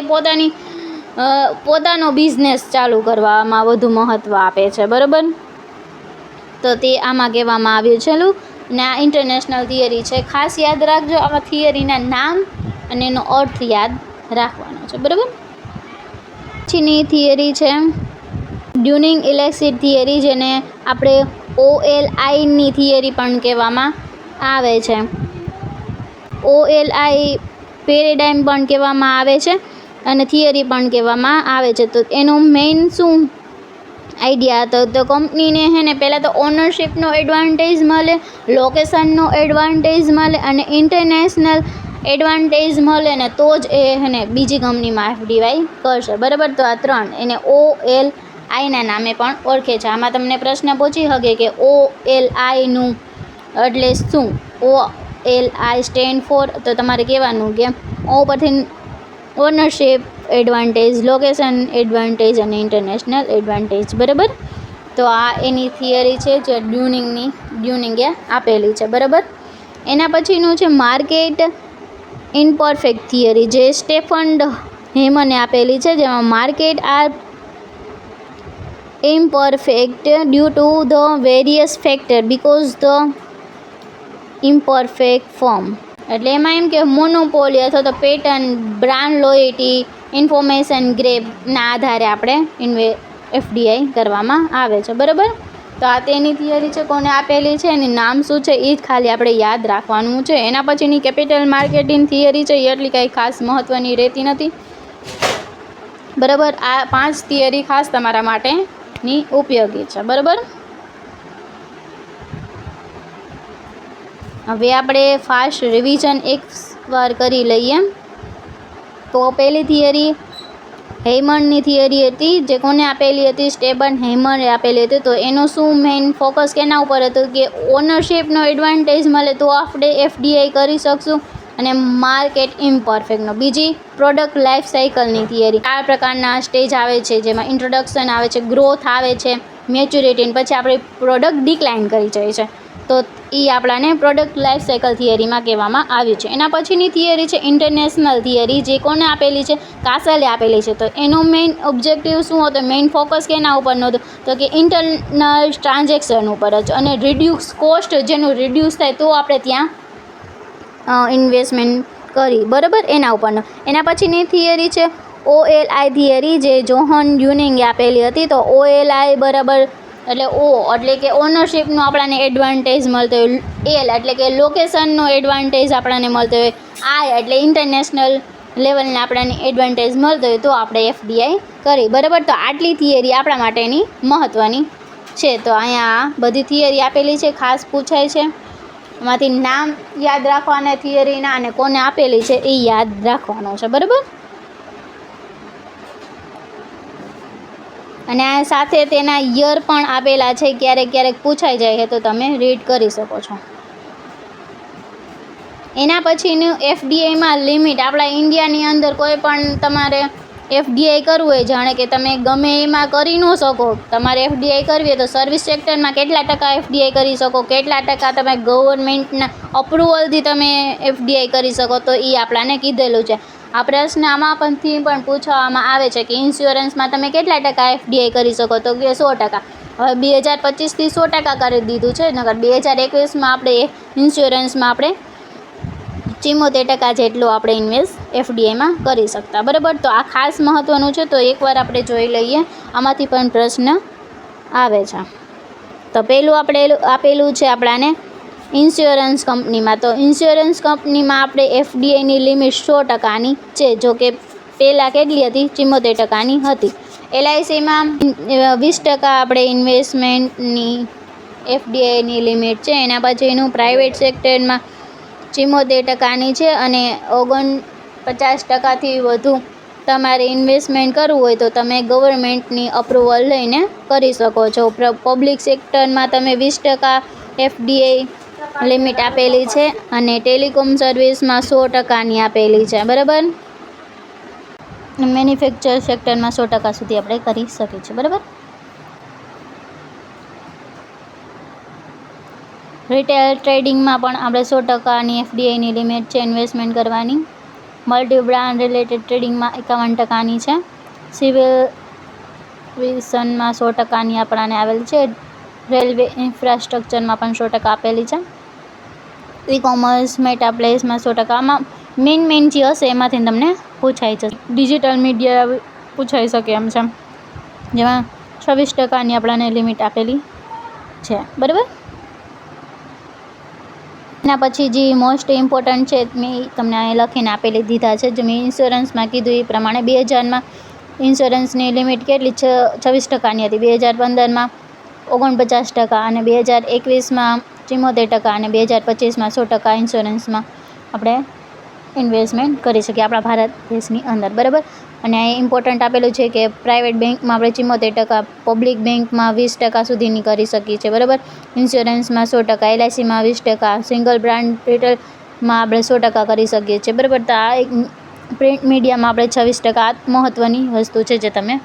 પોતાનો બિઝનેસ ચાલુ કરવામાં વધુ મહત્ત્વ આપે છે. બરાબર? તો તે આમાં કહેવામાં આવ્યું છે. ને આ ઇન્ટરનેશનલ થિયરી છે. ખાસ યાદ રાખજો, આમાં થિયરીના નામ અને એનો અર્થ યાદ રાખવાનો છે. બરાબર? પછીની થિયરી છે ડ્યુનિંગ ઇલેક્ટ્રિક થિયરી, જેને આપણે OLIની થિયરી પણ કહેવામાં આવે છે. OLI પેરેડાઇમ પણ કહેવામાં આવે છે અને થિયરી પણ કહેવામાં આવે છે. તો એનો મેઇન શું આઈડિયા હતો? તો કંપનીને છે ને પહેલાં તો ઓનરશિપનો એડવાન્ટેજ મળે, લોકેશનનો એડવાન્ટેજ મળે અને ઇન્ટરનેશનલ એડવાન્ટેજ મળે ને તો જ એ છે ને બીજી કંપનીમાં FDI કરશે. બરાબર? તો આ 3 એને OLIના નામે પણ ઓળખે છે. આમાં તમને પ્રશ્ન પૂછી શકે કે OLIનું એટલે શું? OLI સ્ટેન્ડ ફોર, તો તમારે કહેવાનું કે O પરથી ઓનરશિપ એડવાન્ટેજ, લોકેશન એડવાન્ટેજ અને ઇન્ટરનેશનલ એડવાન્ટેજ. બરાબર? તો આ એની થિયરી છે જે ડ્યુનિંગે આપેલી છે. બરાબર? એના પછીનું છે માર્કેટ ઇમ્પરફેક્ટ થિયરી, જે સ્ટેફન હેમને આપેલી છે, જેમાં market are imperfect due to the various factor because the imperfect form. એટલે એમાં એમ કે મોનોપોલી અથવા તો પેટર્ન, બ્રાન્ડ લોયલ્ટી, ઇન્ફોર્મેશન ગ્રેપના આધારે આપણે FDI કરવામાં આવે છે. બરાબર? તો આ તેની થિયરી છે. કોને આપેલી છે, એનું નામ શું છે, એ જ ખાલી આપણે યાદ રાખવાનું છે. એના પછીની કેપિટલ માર્કેટિંગ થિયરી છે, એ એટલી કાંઈ ખાસ મહત્ત્વની રહેતી નથી. બરાબર? આ 5 થિયરી ખાસ તમારા માટેની ઉપયોગી છે. બરાબર? હવે આપણે ફાસ્ટ રિવિઝન એક વાર કરી લઈએ. તો પહેલી થિયરી હેમન્ડની થિયરી હતી, જે કોને આપેલી હતી? સ્ટેફન હેમરે આપેલી હતી. તો એનો શું મેઇન ફોકસ કેના ઉપર હતું? કે ઓનરશિપનો એડવાન્ટેજ મળે તો આપણે FDI કરી શકશું, અને માર્કેટ ઇમ્પરફેક્ટનો. બીજી પ્રોડક્ટ લાઈફ સાયકલની થિયરી. 4 પ્રકારના સ્ટેજ આવે છે, જેમાં ઇન્ટ્રોડક્શન આવે છે, ગ્રોથ આવે છે, મેચ્યુરિટી, પછી આપણે પ્રોડક્ટ ડિક્લાઇન કરી જાય છે. તો એ આપણાને પ્રોડક્ટ લાઈફ સાયકલ થિયરીમાં કહેવામાં આવ્યું છે. એના પછીની થિયરી છે ઇન્ટરનેશનલ થિયરી, જે કોને આપેલી છે? કાસલે આપેલી છે. તો એનો મેઇન ઓબ્જેક્ટિવ શું હતો? મેઇન ફોકસ કેના ઉપરનો હતો? તો કે ઇન્ટરનલ ટ્રાન્ઝેક્શન ઉપર જ, અને રિડ્યુસ કોસ્ટ, જેનું રિડ્યુસ થાય તો આપણે ત્યાં ઇન્વેસ્ટમેન્ટ કરી. બરાબર? એના ઉપરનો. એના પછીની થિયરી છે OLI થિયરી, જે જોહન ડ્યુનિંગે આપેલી હતી. તો OLI બરાબર એટલે O એટલે કે ઓનરશિપનો આપણને એડવાન્ટેજ મળતો હોય, L એટલે કે લોકેશનનો એડવાન્ટેજ આપણને મળતો હોય, I એટલે ઇન્ટરનેશનલ લેવલને આપણને એડવાન્ટેજ મળતો હોય તો આપણે FDI કરી. બરાબર? તો આટલી થિયરી આપણા માટેની મહત્ત્વની છે. તો અહીંયા બધી થિયરી આપેલી છે, ખાસ પૂછાય છે. એમાંથી નામ યાદ રાખવાના થિયરીના, અને કોને આપેલી છે એ યાદ રાખવાનો છે. બરાબર? અને આ સાથે તેના યર પણ આપેલા છે, ક્યારેક પૂછાઈ જાય છે, તો તમે રીડ કરી શકો છો. એના પછીનું FDIમાં લિમિટ. આપણા ઇન્ડિયાની અંદર કોઈ પણ તમારે FDI કરવું હોય, જાણે કે તમે ગમે એમાં કરી ન શકો, તમારે FDI કરવી હોય તો સર્વિસ સેક્ટરમાં કેટલા ટકા FDI કરી શકો, કેટલા ટકા તમે ગવર્મેન્ટના અપ્રુવલથી તમે FDI કરી શકો, તો એ આપણાને કીધેલું છે. આ પ્રશ્ન આમાં પણ પૂછવામાં આવે છે કે ઇન્સ્યોરન્સમાં તમે કેટલા ટકા એફડીઆઈ કરી શકો, તો કે 100%. હવે 2025થી 100% કરી દીધું છે, નકર 2021માં આપણે ઇન્સ્યોરન્સમાં આપણે 74% જેટલું આપણે ઇન્વેસ્ટ એફડીઆઈમાં કરી શકતા. બરાબર, તો આ ખાસ મહત્ત્વનું છે, તો એકવાર આપણે જોઈ લઈએ. આમાંથી પણ પ્રશ્ન આવે છે. તો પહેલું આપણે આપેલું છે આપણાને ઇન્સ્યોરન્સ કંપનીમાં. તો ઇન્સ્યોરન્સ કંપનીમાં આપણે એફડીઆઈની લિમિટ 100%ની છે, જો કે પહેલાં કેટલી હતી? 74%ની હતી. એલઆઈસીમાં 20% આપણે ઇન્વેસ્ટમેન્ટની એફડીઆઈની લિમિટ છે. એના પછીનું પ્રાઇવેટ સેક્ટરમાં 74%ની છે, અને 49%થી વધુ તમારે ઇન્વેસ્ટમેન્ટ કરવું હોય તો તમે ગવર્મેન્ટની અપ્રુવલ લઈને કરી શકો છો. પબ્લિક સેક્ટરમાં તમે 20% એફડીઆઈ લિમિટ આપેલી છે, અને ટેલિકોમ સર્વિસમાં 100%ની આપેલી છે. બરાબર, મેન્યુફેક્ચર સેક્ટરમાં 100% સુધી આપણે કરી શકીએ છીએ. બરાબર, રિટેલ ટ્રેડિંગમાં પણ આપણે 100%ની એફડીઆઈની લિમિટ છે ઇન્વેસ્ટમેન્ટ કરવાની. મલ્ટી બ્રાન્ડ રિલેટેડ ટ્રેડિંગમાં 51%ની છે. સિવિલ એવિએશનમાં 100%ની આપણાને આવેલી છે. રેલવે ઇન્ફ્રાસ્ટ્રક્ચરમાં પણ 100% આપેલી છે. ઈ કોમર્સ મેટા પ્લેસમાં 100%. આમાં મેઇન જે હશે એમાંથી તમને પૂછાઈ જશે. ડિજિટલ મીડિયા પૂછાઈ શકે એમ છે, જેમાં 26%ની આપણાને લિમિટ આપેલી છે. બરાબર, એના પછી જે મોસ્ટ ઇમ્પોર્ટન્ટ છે મેં તમને અહીં લખીને આપેલી દીધા છે. જે મેં ઇન્સ્યોરન્સમાં કીધું એ પ્રમાણે 2000માં ઇન્સ્યોરન્સની લિમિટ કેટલી? 26%ની હતી. 2015માં 49%, અને 2021માં 74%, અને 2025માં 100% ઇન્સ્યોરન્સમાં આપણે ઇન્વેસ્ટમેન્ટ કરી શકીએ આપણા ભારત દેશની અંદર. બરાબર, અને અહીં ઇમ્પોર્ટન્ટ આપેલું છે કે પ્રાઇવેટ બેંકમાં આપણે 74%, પબ્લિક બેંકમાં 20% સુધીની કરી શકીએ છીએ. બરાબર, ઇન્સ્યોરન્સમાં 100%, એલઆઈસીમાં 20%, સિંગલ બ્રાન્ડ રિટેલમાં આપણે 100% કરી શકીએ છીએ. બરાબર, તો આ એક પ્રિન્ટ મીડિયામાં આપણે 26% મહત્ત્વની વસ્તુ છે જે તમે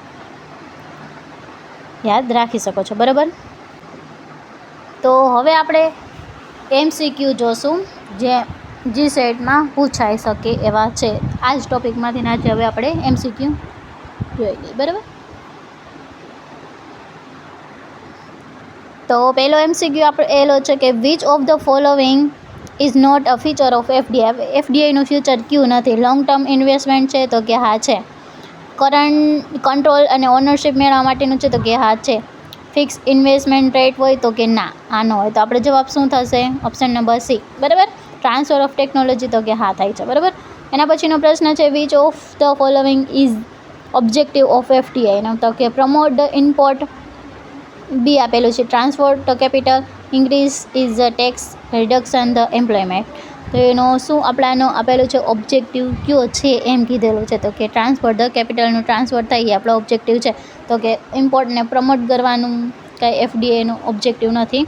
યાદ રાખી શકો છો. બરાબર, તો હવે આપણે એમસીક્યુ જોશું જે જીસેટમાં પૂછાઈ શકે એવા છે. આ જ ટોપિકમાંથી આજે હવે આપણે એમસીક્યુ જોઈ લઈએ. બરાબર, તો પહેલો એમસીક્યુ આપણે એલો છે કે which of the following is not a feature of FDI. એફડીઆઈનું ફ્યુચર કયું નથી? લોંગ ટર્મ ઇન્વેસ્ટમેન્ટ છે, તો કે હા છે. કરંટ કંટ્રોલ અને ઓનરશિપ મેળવવા માટેનું છે, તો કે હા છે. ફિક્સ ઇન્વેસ્ટમેન્ટ રેટ હોય, તો કે ના, આ ન હોય. તો આપણે જવાબ શું થશે? Option number C. બરાબર, ટ્રાન્સફર ઓફ ટેકનોલોજી, તો કે હા થાય છે. બરાબર, એના પછીનો પ્રશ્ન છે which of the following is objective of FDI. તો કે પ્રમોટ ધ ઇમ્પોર્ટ, બી આપેલું છે. Transfer the capital increase is the tax reduction the employment. તો એનો શું આપણાનો આપેલું છે ઓબ્જેક્ટિવ કયો છે એમ કીધેલું છે, તો કે ટ્રાન્સફર ધ કેપિટલનું ટ્રાન્સફર થાય એ આપણો ઓબ્જેક્ટિવ છે. તો કે ઇમ્પોર્ટને પ્રમોટ કરવાનું કાંઈ એફડીઆઈનો ઓબ્જેક્ટિવ નથી,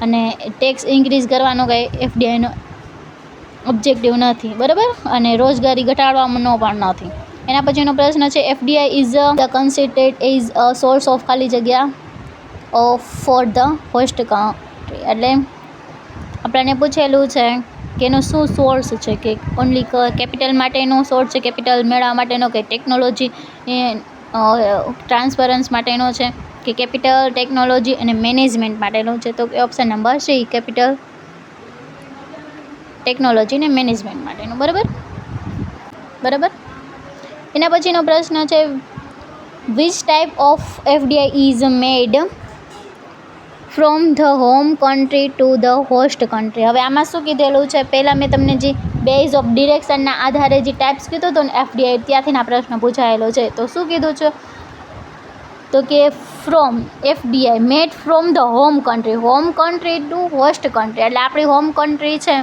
અને ટેક્સ ઇન્ક્રીઝ કરવાનો કાંઈ એફડીઆઈનો ઓબ્જેક્ટિવ નથી. બરાબર, અને રોજગારી ઘટાડવાનો પણ નથી. એના પછીનો પ્રશ્ન છે FDI is the considered is a source of ખાલી જગ્યા of for the host country. એટલે આપણને પૂછેલું છે કે એનો શું સોર્સ છે, કે ઓનલી કેપિટલ માટેનો સોર્સ છે, કેપિટલ મેળવવા માટેનો, કે ટેકનોલોજી ટ્રાન્સફરન્સ માટેનો છે, કે કેપિટલ ટેકનોલોજી અને મેનેજમેન્ટ માટેનો છે. તો option number C, capital technology અને મેનેજમેન્ટ માટેનું. બરાબર, બરાબર, એના પછીનો પ્રશ્ન છે which type of FDI is made from the home country to the host country. હવે આમાં શું કીધેલું છે? પહેલાં મેં તમને જે બેઝ ઓફ ડિરેક્શનના આધારે જે ટાઈપ્સ કીધું હતું ને એફડીઆઈ, ત્યાંથી આ પ્રશ્ન પૂછાયેલો છે. તો શું કીધું છે? તો કે from FDI made from the home country to host country. એટલે આપણી હોમ કન્ટ્રી છે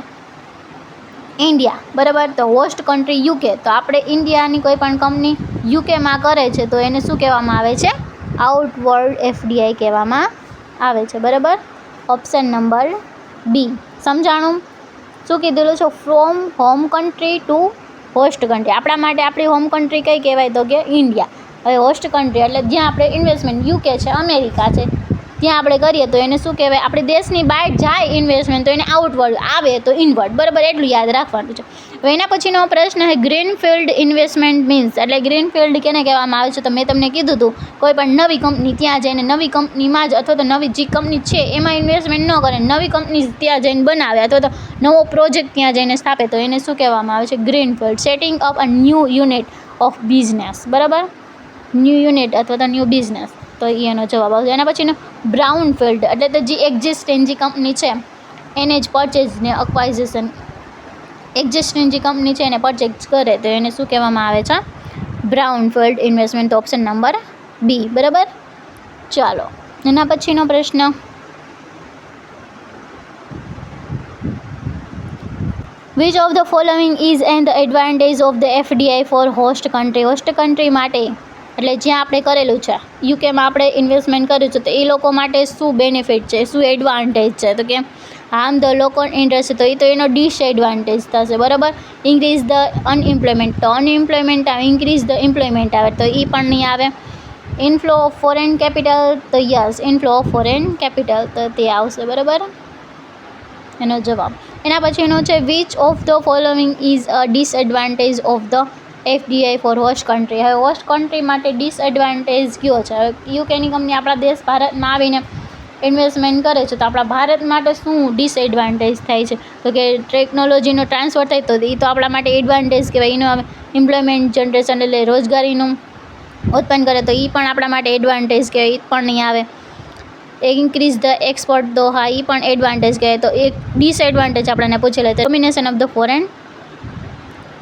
ઇન્ડિયા. બરાબર, તો હોસ્ટ કન્ટ્રી યુકે. તો આપણે ઇન્ડિયાની કોઈ પણ કંપની યુકેમાં કરે છે તો એને શું કહેવામાં આવે છે? આઉટવર્ડ એફડીઆઈ કહેવામાં આવે છે. બરાબર, ઓપ્શન નંબર બી. સમજાણું? શું કીધેલું છે? From home country to host country. આપણા માટે આપણી હોમ કન્ટ્રી કઈ કહેવાય? તો કે ઇન્ડિયા. હવે હોસ્ટ કન્ટ્રી એટલે જ્યાં આપણે ઇન્વેસ્ટમેન્ટ યુકે છે, અમેરિકા છે, ત્યાં આપણે કરીએ તો એને શું કહેવાય, આપણે દેશની બહાર જાય ઇન્વેસ્ટમેન્ટ તો એને આઉટવર્ડ, આવે તો ઇનવર્ડ, બરાબર, એટલું યાદ રાખવાનું છે. હવે એના પછીનો પ્રશ્ન છે ગ્રીનફિલ્ડ ઇન્વેસ્ટમેન્ટ મીન્સ, એટલે ગ્રીનફિલ્ડ કેને કહેવામાં આવે છે, તો મેં તમને કીધું હતું કોઈ પણ નવી કંપની ત્યાં જઈને નવી કંપનીમાં જ અથવા તો નવી જે કંપની છે એમાં ઇન્વેસ્ટમેન્ટ ન કરે, નવી કંપની ત્યાં જઈને બનાવે અથવા તો નવો પ્રોજેક્ટ ત્યાં જઈને સ્થાપે તો એને શું કહેવામાં આવે છે, greenfield. Setting up a new unit of business, બરાબર, ન્યૂ યુનિટ અથવા તો ન્યૂ બિઝનેસ, તો એનો જવાબ આવશે. એના પછીનો બ્રાઉન ફિલ્ડ, એટલે તો જે એક્ઝિસ્ટિંગ જે કંપની છે એને જ પરચેઝ ને અક્વાઇઝેશન, એક્ઝિસ્ટિંગ જે કંપની છે એને પરચેઝ કરે તો એને શું કહેવામાં આવે છે, બ્રાઉન ફિલ્ડ ઇન્વેસ્ટમેન્ટ. તો ઓપ્શન નંબર બી, બરાબર. ચાલો એના પછીનો પ્રશ્ન, which of the following is and the advantage of the FDI for host country. Host country માટે એટલે જ્યાં આપણે કરેલું છે યુકેમાં આપણે ઇન્વેસ્ટમેન્ટ કર્યું છે તો એ લોકો માટે શું બેનિફિટ છે, શું એડવાન્ટેજ છે, તો કે હાર્મ ધ લોકલ ઇન્ટરેસ્ટ, તો એ તો એનો ડિસએડવાન્ટેજ થશે, બરાબર. ઇન્ક્રીઝ ધ અનએમ્પ્લોયમેન્ટ, તો અનએમ્પ્લોયમેન્ટ આવે, ઇન્ક્રીઝ ધ એમ્પ્લોયમેન્ટ આવે તો એ પણ નહીં આવે. ઇનફ્લો ઓફ ફોરેન કેપિટલ, તો yes inflow of foreign capital, તો તે આવશે, બરાબર એનો જવાબ. એના પછીનો છે which of the following is a disadvantage of the FDI for host country. હવે હોસ્ટ કન્ટ્રી માટે ડિસએડવાન્ટેજ કયો છે, હવે યુકેની કંપની આપણા દેશ ભારતમાં આવીને ઇન્વેસ્ટમેન્ટ કરે છે તો આપણા ભારત માટે શું ડિસએડવાન્ટેજ થાય છે, તો કે ટેકનોલોજીનો ટ્રાન્સફર થાય તો એ તો આપણા માટે એડવાન્ટેજ કહેવાય. એનો એમ્પ્લોયમેન્ટ જનરેશન એટલે રોજગારીનું ઉત્પન્ન કરે તો એ પણ આપણા માટે એડવાન્ટેજ કહેવાય, એ પણ નહીં આવે. ઇન્ક્રીઝ ધ એક્સપોર્ટ, તો હા એ પણ એડવાન્ટેજ કહેવાય. તો એક ડિસએડવાન્ટેજ આપણને પૂછેલા તો domination of the foreign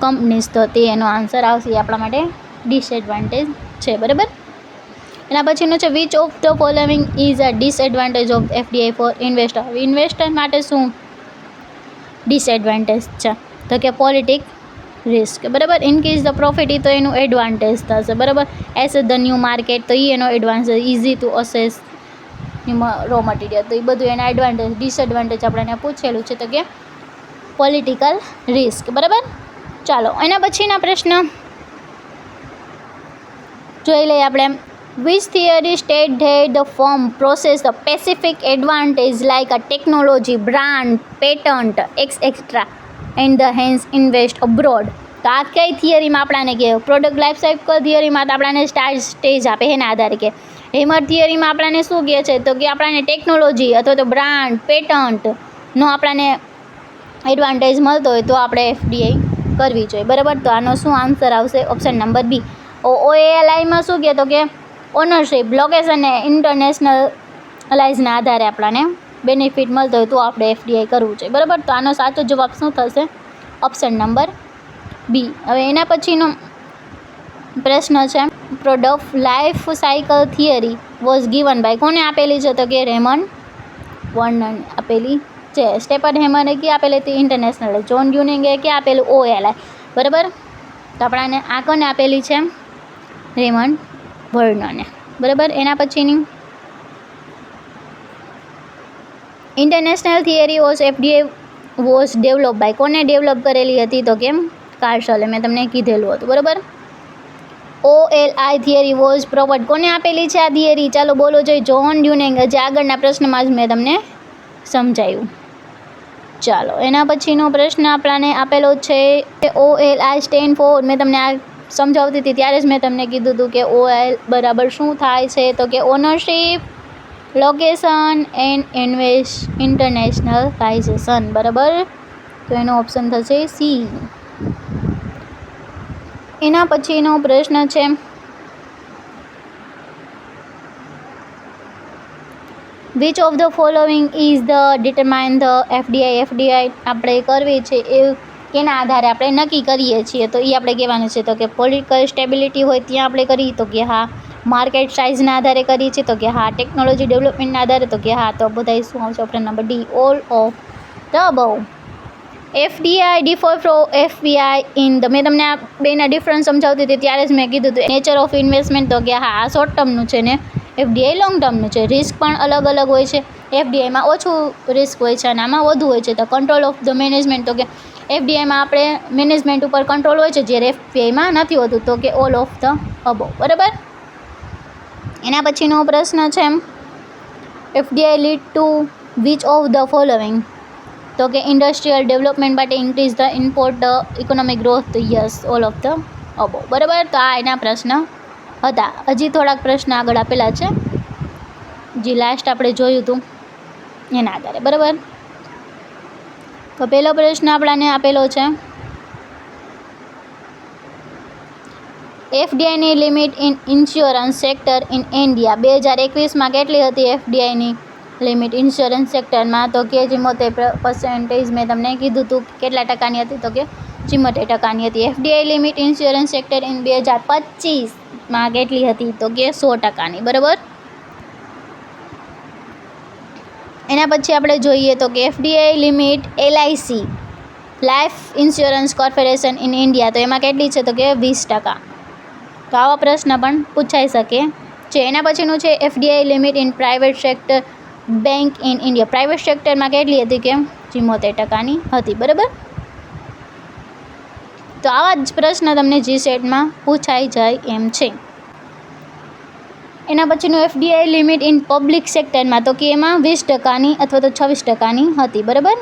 companies, તો તે એનો આન્સર આવશે, આપણા માટે ડિસએડવાન્ટેજ છે, બરાબર. એના પછીનું છે which of the following is a disadvantage of FDI for investor. Investor માટે શું ડિસએડવાન્ટેજ છે, તો કે પોલિટિક રિસ્ક, બરાબર. ઇન્ક્રીઝ ધ પ્રોફિટ, એ તો એનું એડવાન્ટેજ થશે, બરાબર. એસેસ ધ ન્યૂ માર્કેટ, તો એ એનો advantage, easy to assess raw material, તો એ બધું એના એડવાન્ટેજ. ડિસએડવાન્ટેજ આપણને પૂછેલું છે તો કે પોલિટિકલ રિસ્ક, બરાબર. ચાલો એના પછીના પ્રશ્ન જોઈ લઈએ આપણે. Which theory state that the firm process the specific advantage like a technology, brand, patent, etcetera and the hence invest abroad. તો આ કઈ થિયરીમાં આપણાને કહે, પ્રોડક્ટ લાઈફ સાયકલ થિયરીમાં તો આપણાને સ્ટેજ આપે એના આધારે કે. હેમર થિયરીમાં આપણાને શું કહે છે, તો કે આપણાને ટેકનોલોજી અથવા તો બ્રાન્ડ, પેટન્ટનો આપણાને એડવાન્ટેજ મળતો હોય તો આપણે એફડીઆઈ કરવી જોઈએ, બરાબર. તો આનો શું આન્સર આવશે, ઓપ્શન નંબર બી. ઓએલઆઈમાં શું કહે, તો કે ઓનરશિપ, લોકેશન ને ઇન્ટરનેશનલાઇઝના આધારે આપણાને બેનિફિટ મળતો હોય તો આપણે એફડીઆઈ કરવું જોઈએ, બરાબર. તો આનો સાચો જવાબ શું થશે, ઓપ્શન નંબર બી. હવે એના પછીનો પ્રશ્ન છે product life cycle theory was given by, કોને આપેલી છે, તો કે રેમન્ડ વર્નન આપેલી છે. સ્ટેપન હેમરે કે આપેલી હતી ઇન્ટરનેશનલ, જોન ડ્યુનિંગે કે આપેલું ઓએલઆઈ, બરાબર. તો આપણાને આ કોને આપેલી છે, રેમન્ડ વર્નને, બરાબર. એના પછીની international theory was FDI was develop by, કોને ડેવલપ કરેલી હતી, તો કેમ કાર્સલે, મેં તમને કીધેલું હતું, બરાબર. ઓએલઆઈ થિયરી વોઝ પ્રોવાઈડ, કોને આપેલી છે આ થિયરી, ચાલો બોલો જોઈએ, જોન ડ્યુનિંગ, જે આગળના પ્રશ્નમાં જ મેં તમને સમજાવ્યું. ચાલો એના પછીનો પ્રશ્ન આપણાને આપેલો છે ઓએલઆઈ સ્ટેન્ડ ફોર, મેં તમને આ સમજાવતી હતી ત્યારે જ મેં તમને કીધું હતું કે ઓએલ બરાબર શું થાય છે, તો કે ઓનરશિપ, લોકેશન એન્ડ ઇન્ટરનેશનલાઇઝેશન, બરાબર. તો એનો ઓપ્શન થશે સી. એના પછીનો પ્રશ્ન છે which of the following is the determine the FDI. FDI આપણે કરવી છે એ કેના આધારે આપણે નક્કી કરીએ છીએ, તો એ આપણે કહેવાનું છે, તો કે પોલિટિકલ સ્ટેબિલિટી હોય ત્યાં આપણે કરીએ તો કે હા. માર્કેટ સાઇઝના આધારે કરીએ છીએ તો કે હા. ટેકનોલોજી ડેવલપમેન્ટના આધારે તો કે હા. તો બધા શું આવશે, option number D, all of the above. FDI differ from FPI in the, મેં તમને આ બેના ડિફરન્સ સમજાવતી હતી ત્યારે જ મેં કીધું હતું. નેચર ઓફ ઇન્વેસ્ટમેન્ટ, તો કે હા આ શોર્ટ ટર્મનું છે ને એફડીઆઈ લોંગ ટર્મનું છે. રિસ્ક પણ અલગ અલગ હોય છે, એફડીઆઈમાં ઓછું રિસ્ક હોય છે અને આમાં વધુ હોય છે. તો કંટ્રોલ ઓફ ધ મેનેજમેન્ટ, તો કે એફડીઆઈમાં આપણે મેનેજમેન્ટ ઉપર કંટ્રોલ હોય છે, જ્યારે એફપીઆઈમાં નથી હોતું, તો કે ઓલ ઓફ ધ અબવ, બરાબર. એના પછીનો પ્રશ્ન છે FDI lead to which of the following? તો કે ઇન્ડસ્ટ્રીયલ ડેવલપમેન્ટ માટે increase the import economic growth, yes all of the above. બરાબર, તો આ એના પ્રશ્ન હતા. હજી થોડાક પ્રશ્ન આગળ આપેલા છે જે લાસ્ટ આપણે જોયું હતું એના આધારે. બરાબર, તો પહેલો પ્રશ્ન આપણાને આપેલો છે, એફડીઆઈની limit in insurance sector in India 2021માં કેટલી હતી એફડીઆઈની લિમિટ ઇન્સ્યોરન્સ સેક્ટરમાં? તો કે 74%. મેં તમને કીધું હતું કેટલા ટકાની હતી, તો કે 74% હતી. FDI limit insurance sector in 2025માં કેટલી હતી? તો કે 100%. બરાબર, એના પછી આપણે જોઈએ તો કે FDI limit LIC life insurance corporation in India, તો એમાં કેટલી છે? તો કે 20%. તો આવા પ્રશ્ન પણ પૂછાઈ શકે છે. એના પછીનું છે FDI limit in private sector bank in India, private સેક્ટરમાં કેટલી હતી? કે 74%ની હતી. બરાબર, તો આવા જ પ્રશ્ન તમને જીસેટમાં પૂછાઈ જાય એમ છે. એના પછીનું એફડીઆઈ લિમિટ ઇન પબ્લિક સેક્ટરમાં, તો કે એમાં 20%ની અથવા તો 26%ની હતી. બરાબર,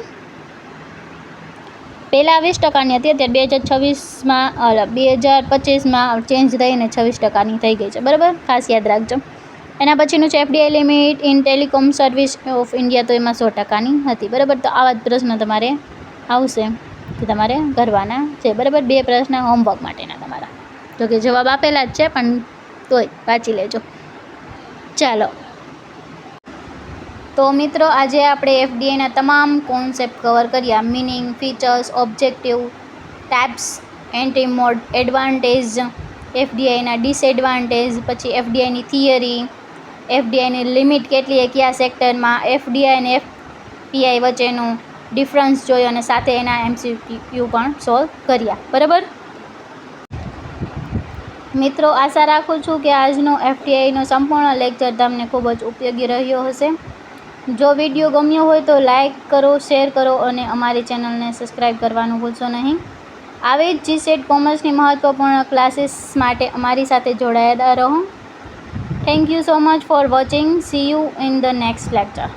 પહેલાં 20%ની હતી, અત્યારે 2025માં ચેન્જ થઈને 26%ની થઈ ગઈ છે. બરાબર, ખાસ યાદ રાખજો. એના પછીનું છે FDI limit in telecom service of India, તો એમાં 100%ની હતી. બરાબર, તો આવા જ પ્રશ્ન તમારે આવશે કે તમારે કરવાના છે. બરાબર, 2 પ્રશ્ન હોમવર્ક માટેના તમારા, તો કે જવાબ આપેલા જ છે પણ તોય વાંચી લેજો. ચાલો, તો મિત્રો આજે આપણે એફડીઆઈના તમામ કોન્સેપ્ટ કવર કર્યા. Meaning, features, objective, types, entry mode, advantage, એફડીઆઈના ડિસએડવાન્ટેજ, પછી એફડીઆઈની થિયરી, એફડીઆઈની લિમિટ કેટલી કયા સેક્ટરમાં, એફડીઆઈ અને એફપીઆઈ વચ્ચેનું ડિફરન્સ જોયો અને સાથે એના એમસીક્યુ પણ સોલ્વ કર્યા. બરાબર મિત્રો, આશા રાખું છું કે આજનો એફડીઆઈનો સંપૂર્ણ લેક્ચર તમને ખૂબ જ ઉપયોગી રહ્યો હશે. જો વિડીયો ગમ્યો હોય તો લાઈક કરો, શેર કરો અને અમારી ચેનલને સબસ્ક્રાઈબ કરવાનું ભૂલશો નહીં. આવી જ જીસેટ કોમર્સની મહત્વપૂર્ણ ક્લાસીસ માટે અમારી સાથે જોડાયેલા રહો. Thank you so much for watching. C you in the next lecture.